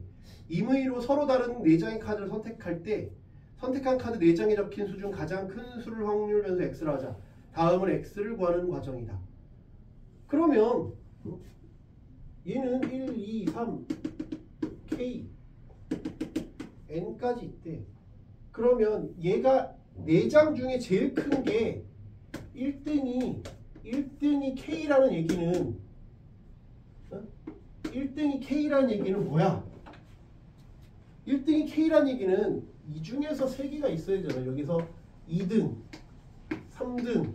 임의로 서로 다른 4장의 카드를 선택할 때 선택한 카드 4장에 적힌 수 중 가장 큰 수를 확률 변수 x로 하자. 다음은 x를 구하는 과정이다. 그러면 얘는 1, 2, 3, k, n까지 있대. 그러면 얘가 4장 중에 제일 큰 게 1등이 k라는 얘기는 1등이 k라는 얘기는 뭐야? 1등이 k라는 얘기는 이 중에서 3개가 있어야 되잖아. 여기서 2등, 3등,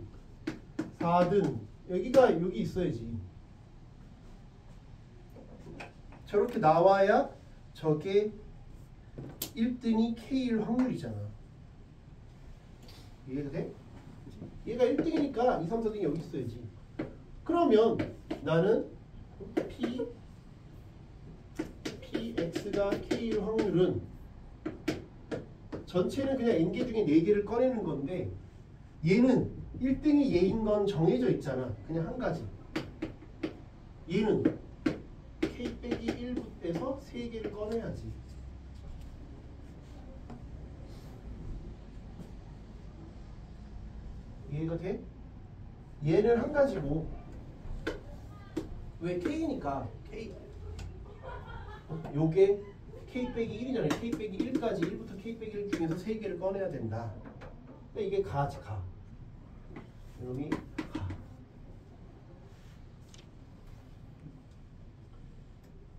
4등 여기가 여기 있어야지. 저렇게 나와야 저게 1등이 K일 확률이잖아. 이해가 돼? 얘가 1등이니까 2, 3, 4등이 여기 있어야지. 그러면 나는 PX가 K일 확률은 전체는 그냥 N개 중에 4개를 꺼내는 건데 얘는 1등이 얘인 건 정해져 있잖아. 그냥 한 가지. 얘는 K 빼기 1부에서 3개를 꺼내야지. 이해가 돼? 얘는 한 가지고 왜 K니까 K 요게 K 빼기 1이잖아요. K 빼기 1까지 1부터 K 빼기 1 중에서 3개를 꺼내야 된다. 근데 이게 가지 가. 여기 가.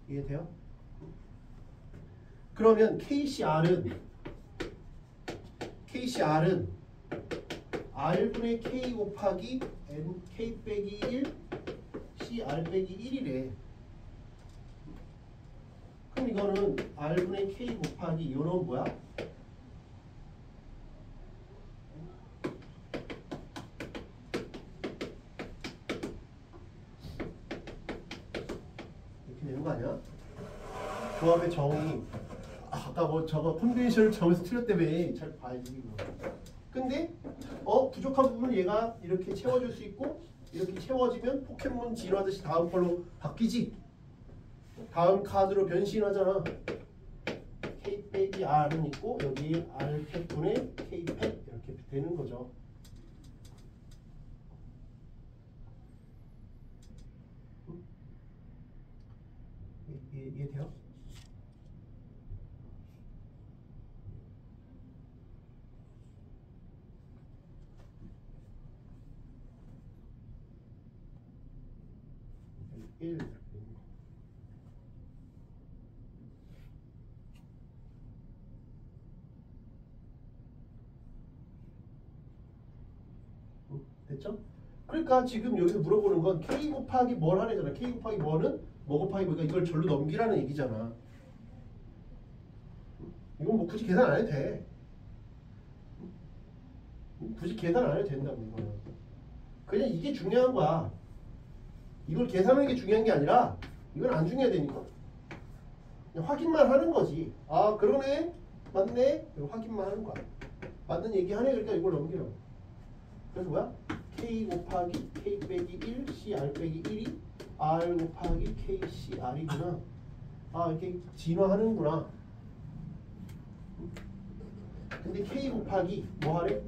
이해돼요? 그러면 KCR은 R분의 K 곱하기 N K 빼기 1 CR 빼기 1이래. 그럼 이거는 R분의 K 곱하기 요런 뭐야? 이렇게 되는 거 아니야? 조합의 정의. 아까 뭐 저거 컨벤션을 정해서 틀렸다며. 잘 봐야지 이거. 근데 부족한 부분을 얘가 이렇게 채워줄 수 있고 이렇게 채워지면 포켓몬 진화하듯이 다음 걸로 바뀌지. 다음 카드로 변신하잖아. K 빼기 R은 있고 여기 R 팩분의 K 팩 이렇게 되는 거죠. 이해돼요? 됐죠? 그러니까 지금 여기서 물어보는 건 K 곱하기 뭘 하래잖아. K 곱하기 뭐는 뭐 곱하기 뭐니까 이걸 절로 넘기라는 얘기잖아. 이건 뭐 굳이 계산 안 해도 돼. 굳이 계산 안 해도 된다고 이거는. 그냥 이게 중요한 거야. 이걸 계산하는 게 중요한 게 아니라 이건 안 중요하다니까. 그냥 확인만 하는 거지. 아 그러네, 맞네. 이거 확인만 하는 거야. 맞는 얘기 하네. 그러니까 이걸 넘기라고. 그래서 뭐야? K 곱하기 K 빼기 1 CR 빼기 1이 R 곱하기 KCR이구나. 아 이렇게 진화하는구나. 근데 K 곱하기 뭐 하래?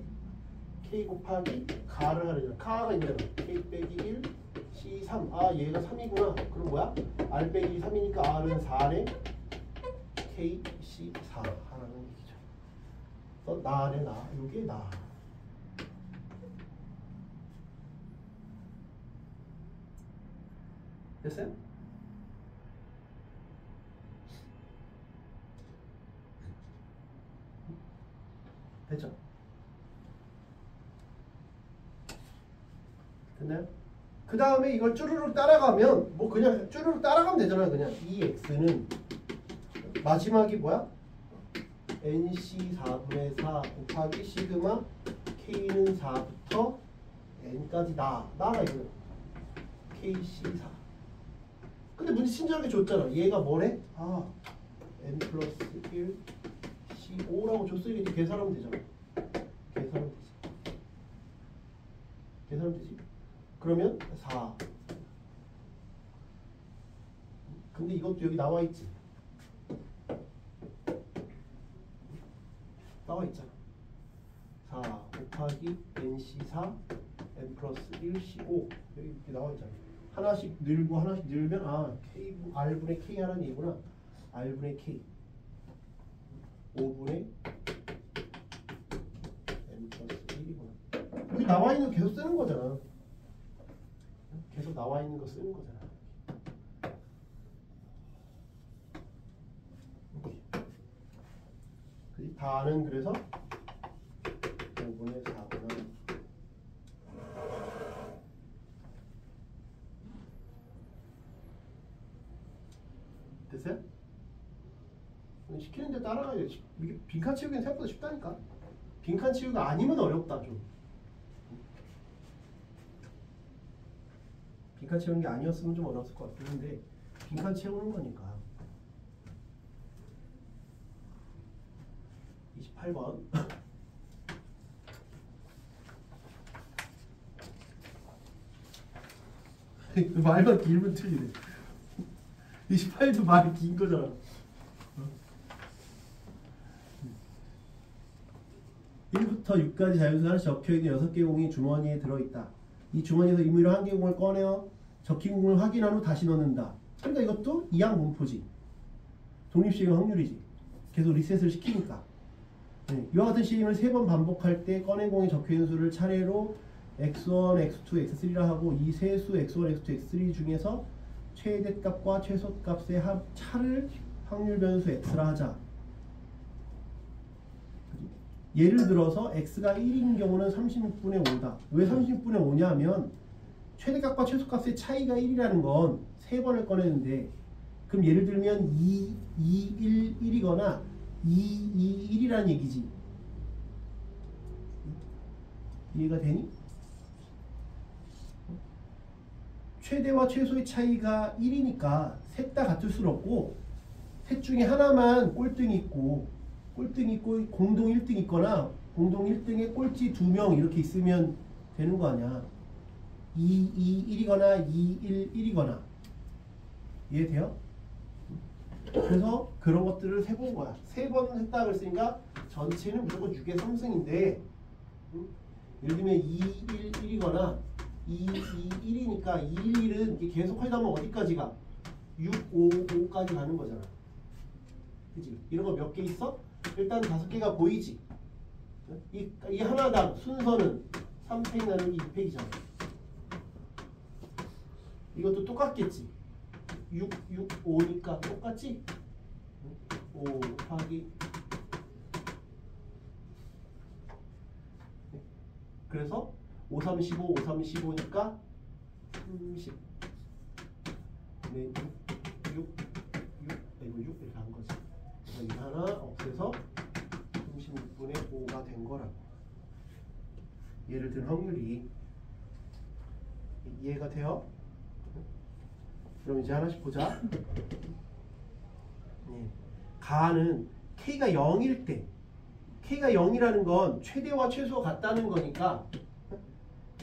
K 곱하기 가를 하래잖아. 가가 있잖아. K 빼기 1 C3. 아 얘가 3이구나. 그럼 뭐야? R 빼기 3이니까 R은 4네. KC4 하라는 얘기죠. 그래서 나래 나. 요게 나. 됐어요? 됐죠? 됐나요? 그 다음에 이걸 쭈루룩 따라가면 뭐 그냥 쭈루룩 따라가면 되잖아요. 그냥 이 x는 마지막이 뭐야? nc 4분의 4 곱하기 시그마 k는 4부터 n까지 나가 이거예요. kc4. 근데 문제 친절하게 줬잖아. 얘가 뭐래? 아 n 플러스 1 c5라고 줬으니까 이제 계산하면 되잖아. 계산하면 되지. 그러면 4. 근데 이것도 여기 나와 있지. 나와 있잖아. 4 곱하기 nc4 n 플러스 1c5 여기 이렇게 나와 있잖아. 하나씩 늘고 하나씩 늘면 R분의 K 하라는 얘기구나. R분의 K 5분의 N 플러스 1이구나. 여기 나와 있는 거 계속 쓰는 거잖아. 계속 나와 있는 거 쓰는 거잖아. 그지? 다는 그래서 5분의 4구나. 됐어요? 시키는데 따라가야 돼. 이게 빈칸 치우기는 생각보다 쉽다니까. 빈칸 치우기가 아니면 어렵다 좀. 빈칸 채우는 게 아니었으면 좀 어려웠을 것 같긴 한데 빈칸 채우는 거니까. 28번. 말만 길면 틀리네. 28도 말이 긴 거잖아. 1부터 6까지 자연수 하나씩 적혀있는 6개 공이 주머니에 들어있다. 이 주머니에서 임의로 1개 공을 꺼내어 적힌 공을 확인한 후 다시 넣는다. 그러니까 이것도 이항 분포지. 독립시행 확률이지. 계속 리셋을 시키니까. 네, 이와 같은 시행을 3번 반복할 때 꺼낸 공에 적혀있는 수를 차례로 x1, x2, x3라 하고 이 세 수 x1, x2, x3 중에서 최대값과 최소값의 차를 확률 변수 x라 하자. 예를 들어서 x가 1인 경우는 36분의 5다. 왜 36분의 5냐 하면 최대값과 최소값의 차이가 1이라는 건 3번을 꺼내는데, 그럼 예를 들면 2, 1, 1이거나 2, 2, 1이라는 얘기지. 이해가 되니? 최대와 최소의 차이가 1이니까 셋 다 같을 수는 없고, 셋 중에 하나만 꼴등이 있고 공동 1등 있거나 공동 1등에 꼴찌 2명 이렇게 있으면 되는 거 아니야. 2, 2, 1이거나 2, 1, 1이거나. 이해돼요? 그래서 그런 것들을 세본 거야. 3번 했다 그랬으니까 전체는 무조건 6의 3승인데, 예를 들면 2, 1, 1이거나 2, 2, 1이니까 2, 1, 1은 이렇게 계속 하다 보면 어디까지 가? 6, 5, 5까지 가는 거잖아. 그치? 이런 거 몇 개 있어? 일단 5개가 보이지? 이 하나당 순서는 3팩 나누기 2팩이잖아. 이것도 똑같겠지? 6, 6, 5니까 똑같지? 5 곱하기. 그래서 5, 3, 15, 5, 3, 15니까 30. 네, 6, 이거 6 이렇게 한 거지. 여기 하나 없애서 36분의 5가 된 거라고. 예를 든 확률이. 이해가 돼요? 그럼 이제 하나씩 보자. 네. 가는 K가 0일 때, K가 0이라는 건 최대와 최소가 같다는 거니까,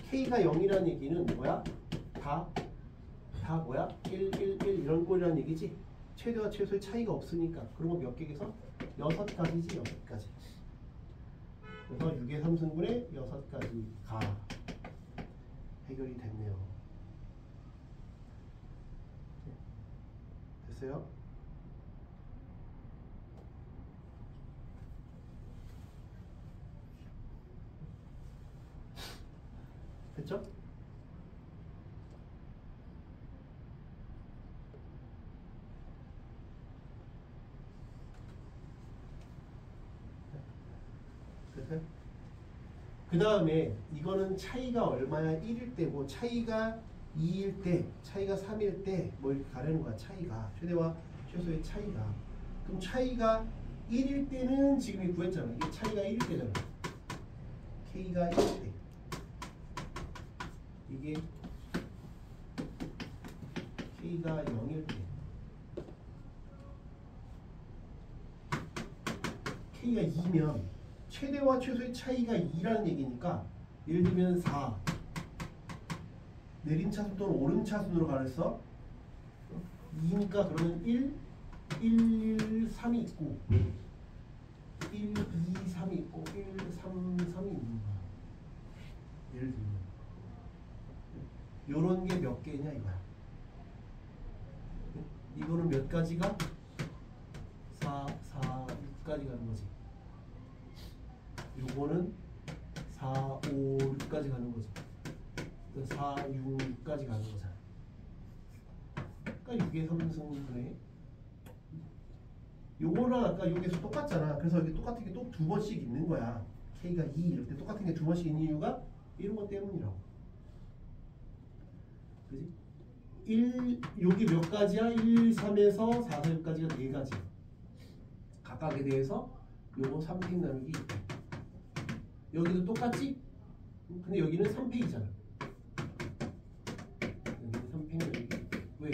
K가 0이라는 얘기는 뭐야? 다 뭐야? 1, 1, 1 이런 꼴이라는 얘기지? 최대와 최소의 차이가 없으니까. 그런 거 몇 개에서? 6가지지, 6가지. 그래서 6의 3승분의 6가지 가. 해결이 됐네요. 됐어요? 됐죠? 됐어요? 그 다음에 이거는 차이가 얼마야? 1일 때고, 차이가 2일 때, 차이가 3일 때 뭐 이렇게 가려는 거야. 차이가 최대와 최소의 차이가. 그럼 차이가 1일 때는 지금 구했잖아. 이게 차이가 1일 때잖아. K가 1일 때, 이게 K가 0일 때, K가 2면 최대와 최소의 차이가 2라는 얘기니까, 예를 들면 4 내림차순 또는 오름차순으로 가렸어. 2니까 그러면 1, 1, 3이 있고 1, 2, 3이 있고 1, 3, 3이 있는 거야. 예를 들면 요런 게 몇 개냐 이거야. 이거는 몇 가지가? 4, 6까지 가는 거지. 요거는 4, 5, 6까지 가는 거지. 4, 6까지 가는 거잖아. 그러니까 6의 3승분의, 요거랑 아까 여기서 똑같잖아. 그래서 여기 똑같은 게 또 2번씩 있는 거야. K가 2 이렇게 똑같은 게 2번씩 있는 이유가 이런 것 때문이라고. 그지? 1, 여기 몇 가지야? 1, 3에서 4, 4, 6까지가 4가지야. 각각에 대해서 요거 3팩 나누기 2팩. 여기도 똑같지? 근데 여기는 3팩이잖아. 여기는 3팩 나누기. 왜?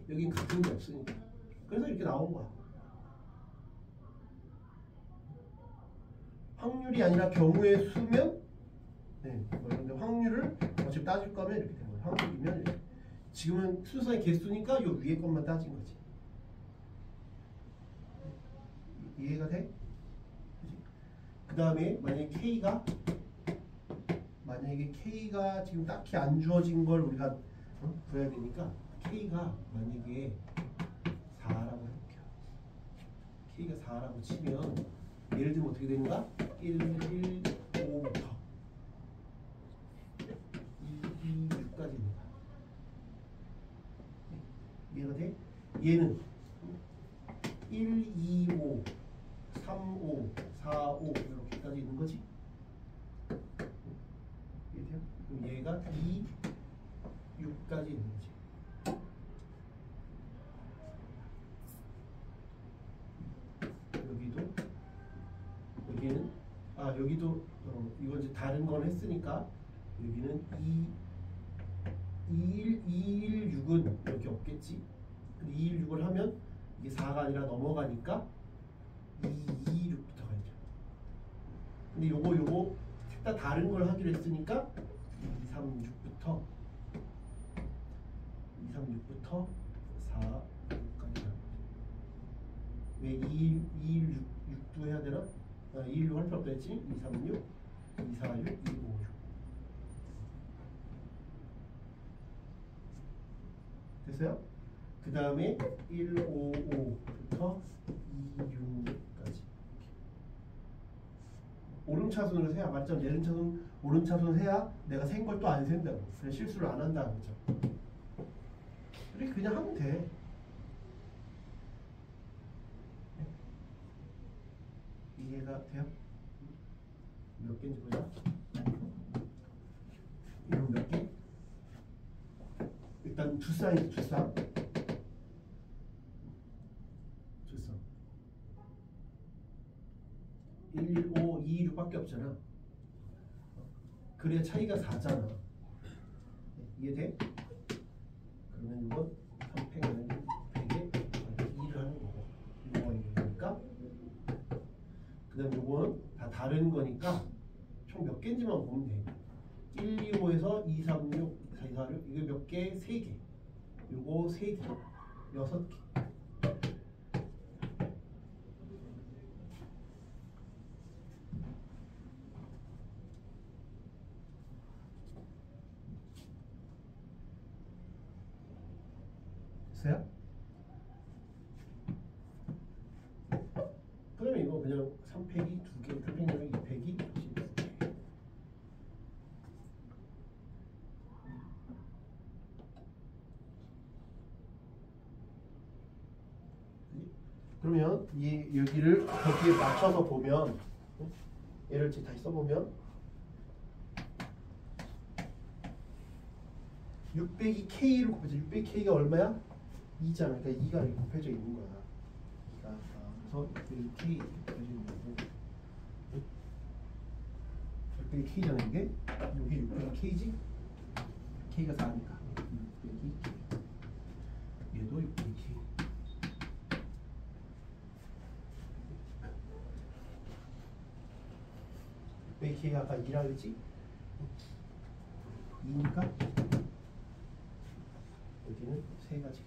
여긴 같은 게 없으니까. 그래서 이렇게 나온 거야. 확률이 아니라 경우의 수면, 네, 그런데 확률을 어차피 따질 거면 이렇게 되는 거야. 확률이면 이렇게. 지금은 순서의 개수니까 요 위에 것만 따진 거지. 이해가 돼? 그 다음에 만약에 K가 지금 딱히 안 주어진 걸 우리가 구해야 되니까 K가 만약에 4라고 해볼게요. K가 4라고 치면 예를 들면 어떻게 되는가? 1, 5부터 1, 2, 6까지입니다. 이해가 돼? 얘는 1, 2, 5, 3, 5, 4, 5 이렇게까지 있는 거지? 이해돼요? 그럼 얘가 2, 6까지 있는 거지. 여기도 여기는 여기도 이건 이제 다른 건 했으니까 여기는 216은 여기 없겠지. 근데 216을 하면 이게 4가 아니라 넘어가니까 226부터 가야죠. 근데 요거 셋 다 다른 걸 하기로 했으니까 236부터 4, 6까지 가는 거죠. 왜 216도 해야 되나? 216 할 필요 없다 했지? 236, 246, 256 됐어요? 그 다음에 155부터 266까지 오름차순으로 세야 맞죠? 내림차순 오름차순 세야 내가 센 걸 또 안 센다고. 그래 실수를 안 한다는 거죠. 그래 그냥 하면 돼. 이해가 돼요? 몇 개인지 보자. 이건 몇 개? 일단 두 쌍이지 두 쌍. 1, 5, 2, 6밖에 없잖아. 그래 차이가 4잖아. 이해돼? 그러면 이건 3팩 100에 2를 하는 거고 이거가 이거니까 그 다음 요거는 다 다른 거니까 총 몇 개인지만 보면 돼. 1, 2, 5에서 2, 3, 6, 4, 2, 4, 6 이게 몇 개? 3개. 요거 3개 6개. 됐어요? 그 다음에 이거 그냥 3팩이 2개, 3팩 2팩이 그러면 이 여기를 거기에 맞춰서 보면 얘를 이제 다시 써보면 600이 K를 곱해서 600K가 얼마야? 2잖아. 그러니까 2가 이렇게 곱해져 있는 거야. 2가 그래서 600K 곱해져 있는 거고 600이 K잖아 이게. 여기 600이 K지? K가 4니까 600이 K. 얘도 600이 K. K가 아까 2라 그랬지? 2니까 여기는 세 가지.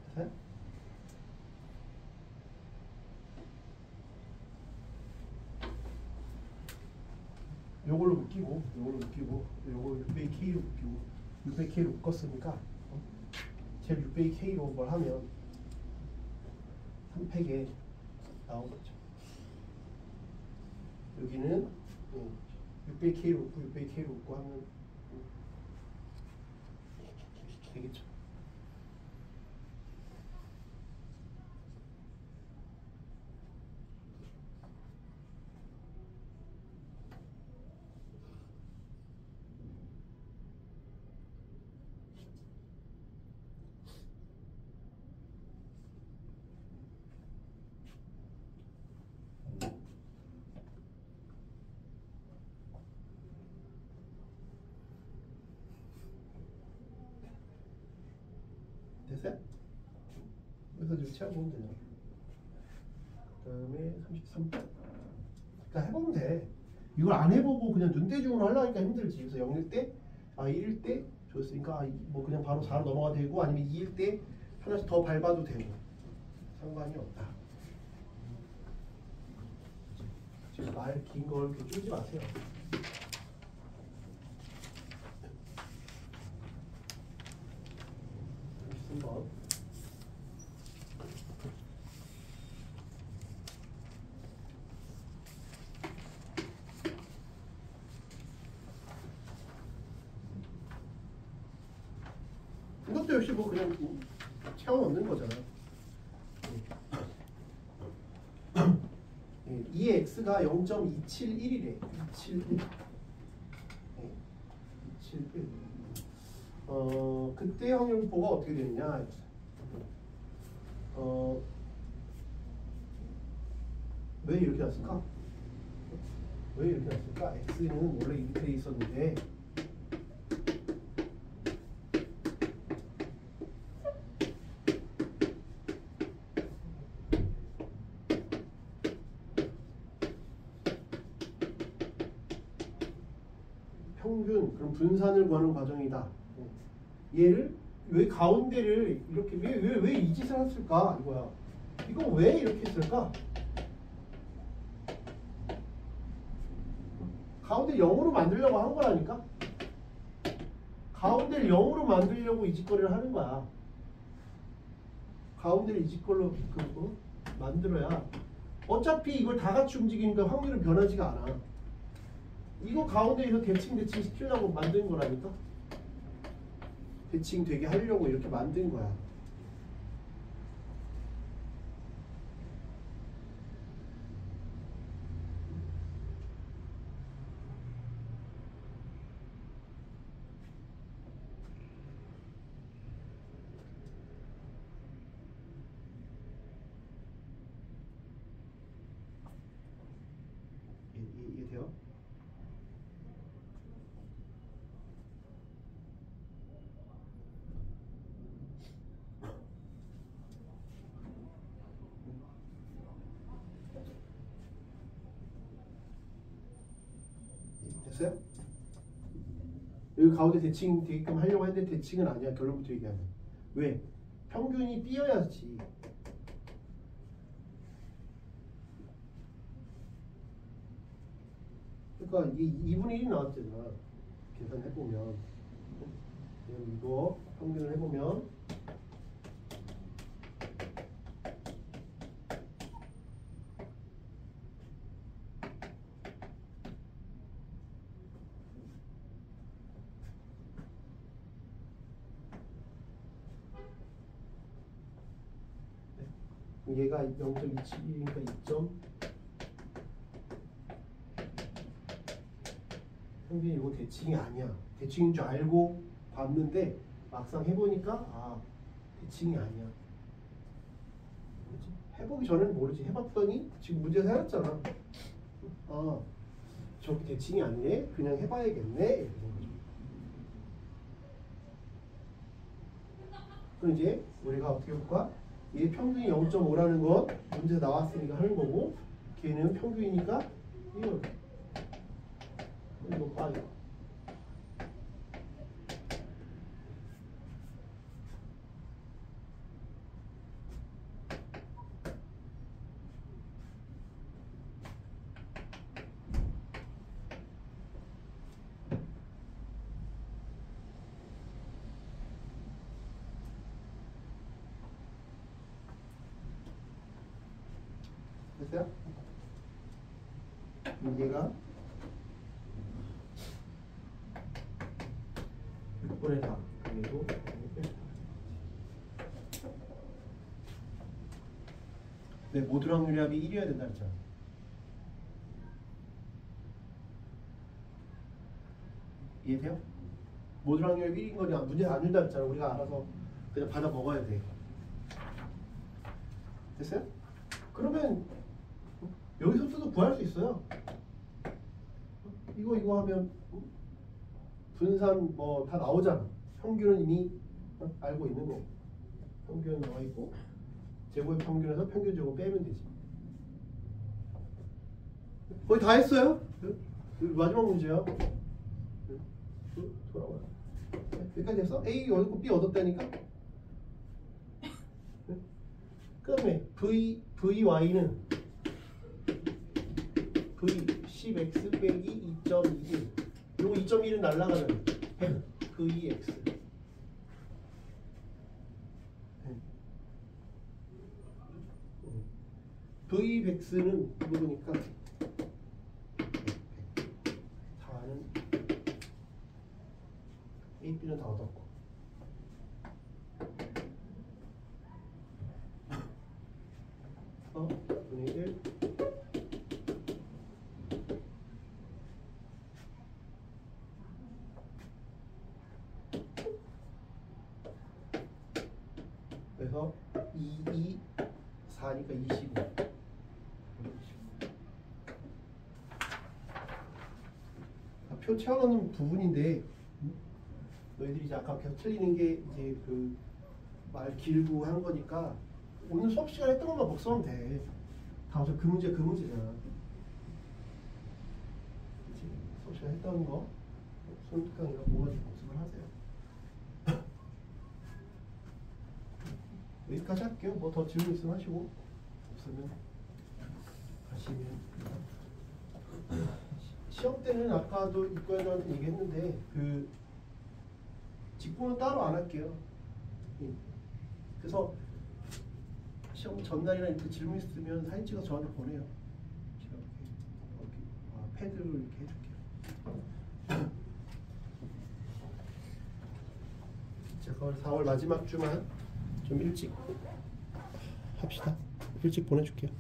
됐어요? 요걸로 묶이고 요거 600K로 묶이고 600K로 묶었으니까 제일 600K로 뭘 하면 3팩에 나오겠죠. 여기는 600K로 묶고 600K로 묶고 하면 되겠죠. 됐어요? 그래서 이렇게 채워보면 되잖아. 그 다음에 33. 그러니까 해보면 돼. 이걸 안 해보고 그냥 눈대중으로 하려니까 힘들지. 그래서 0일 때, 1일 때 줬으니까 뭐 그냥 바로 4로 넘어가도 되고 아니면 2일 때 하나씩 더 밟아도 되고 상관이 없다. 지금 말 긴 걸 이렇게 줄지 마세요. 한번 이것도 역시 뭐 그냥 채워 넣는 거잖아. 이 x가 0.271이래. 271. 271. 그때 확률보가 어떻게 되느냐? 왜 이렇게 났을까? 왜 이렇게 났을까? x는 원래 이렇게 돼 있었는데 평균 그럼 분산을 구하는 과정이다. 얘를 왜 가운데를 이렇게 왜 이 짓을 했을까 이거야. 이거 왜 이렇게 했을까? 가운데 0으로 만들려고 한 거라니까. 가운데를 0으로 만들려고 이 짓거리를 하는 거야. 가운데를 이 짓걸로 만들어야 어차피 이걸 다 같이 움직이니까 확률은 변하지가 않아. 이거 가운데에서 대칭 시키려고 만든 거라니까. 대칭 되게 하려고 이렇게 만든 거야. 이해돼요? 됐어요? 여기 가운데 대칭 되게끔 하려고 했는데 대칭은 아니야. 결론부터 얘기하면. 왜? 평균이 띄어야지. 그러니까 이게 2분의 1이 나왔잖아. 계산해보면. 이거 평균을 해보면 얘가 0.27이니까 2점 평균이 이거 대칭이 아니야. 대칭인 줄 알고 봤는데 막상 해보니까 아 대칭이 아니야. 그렇지? 해보기 전에는 모르지. 해봤더니 지금 문제에서 해놨잖아. 아 저기 대칭이 아니네. 그냥 해봐야겠네. 이렇게 된 거죠. 그럼 이제 우리가 어떻게 볼까? 얘 평균이 0.5라는 건 문제 나왔으니까 하는 거고 걔는 평균이니까 이거 빠져. 됐어요? 얘가 6분의 4 그리고 네, 모듈 확률합이 1이어야 된다 했잖아. 이해돼요? 모듈 확률합이 1인 거냐 문제 안 준다 했잖아. 우리가 알아서 그냥 받아 먹어야 돼. 됐어요? 그러면 여기서도 구할 수 있어요. 이거 하면 분산 뭐 다 나오잖아. 평균은 이미 알고 있는 거. 평균 나와 있고 제곱의 평균에서 평균 제곱 빼면 되지. 거의 다 했어요. 마지막 문제야. 돌아와요. 여기까지 해서 A 얻고 B 얻었다니까. 그 다음에 VY는 V 10x 빼기 2.21. 요거 2.1은 날라가면 VX. VX는 누구니까 4는 A, B는 다 얻었고 분의 1 그래서 2, 4니까 25. 표 채워넣는 부분인데 너희들이 이제 아까 계속 틀리는 게 이제 그 말 길고 한 거니까 오늘 수업 시간에 했던 것만 복습하면 돼. 다 어차피 그 문제잖아. 그치? 수업 시간에 했던 거 손특강이랑 모아서 복습을 하세요. 여기까지 할게요. 뭐 더 질문 있으면 하시고 없으면 가시면. 시험 때는 아까도 이과애들한테 얘기했는데 그 직구는 따로 안 할게요. 그래서 시험 전날이나 이렇게 질문 있으면 사진 찍어서 저한테 보내요. 제가 이렇게 패드로 이렇게 해줄게요. 제가 4월 마지막 주만 좀 일찍 합시다. 일찍 보내줄게요.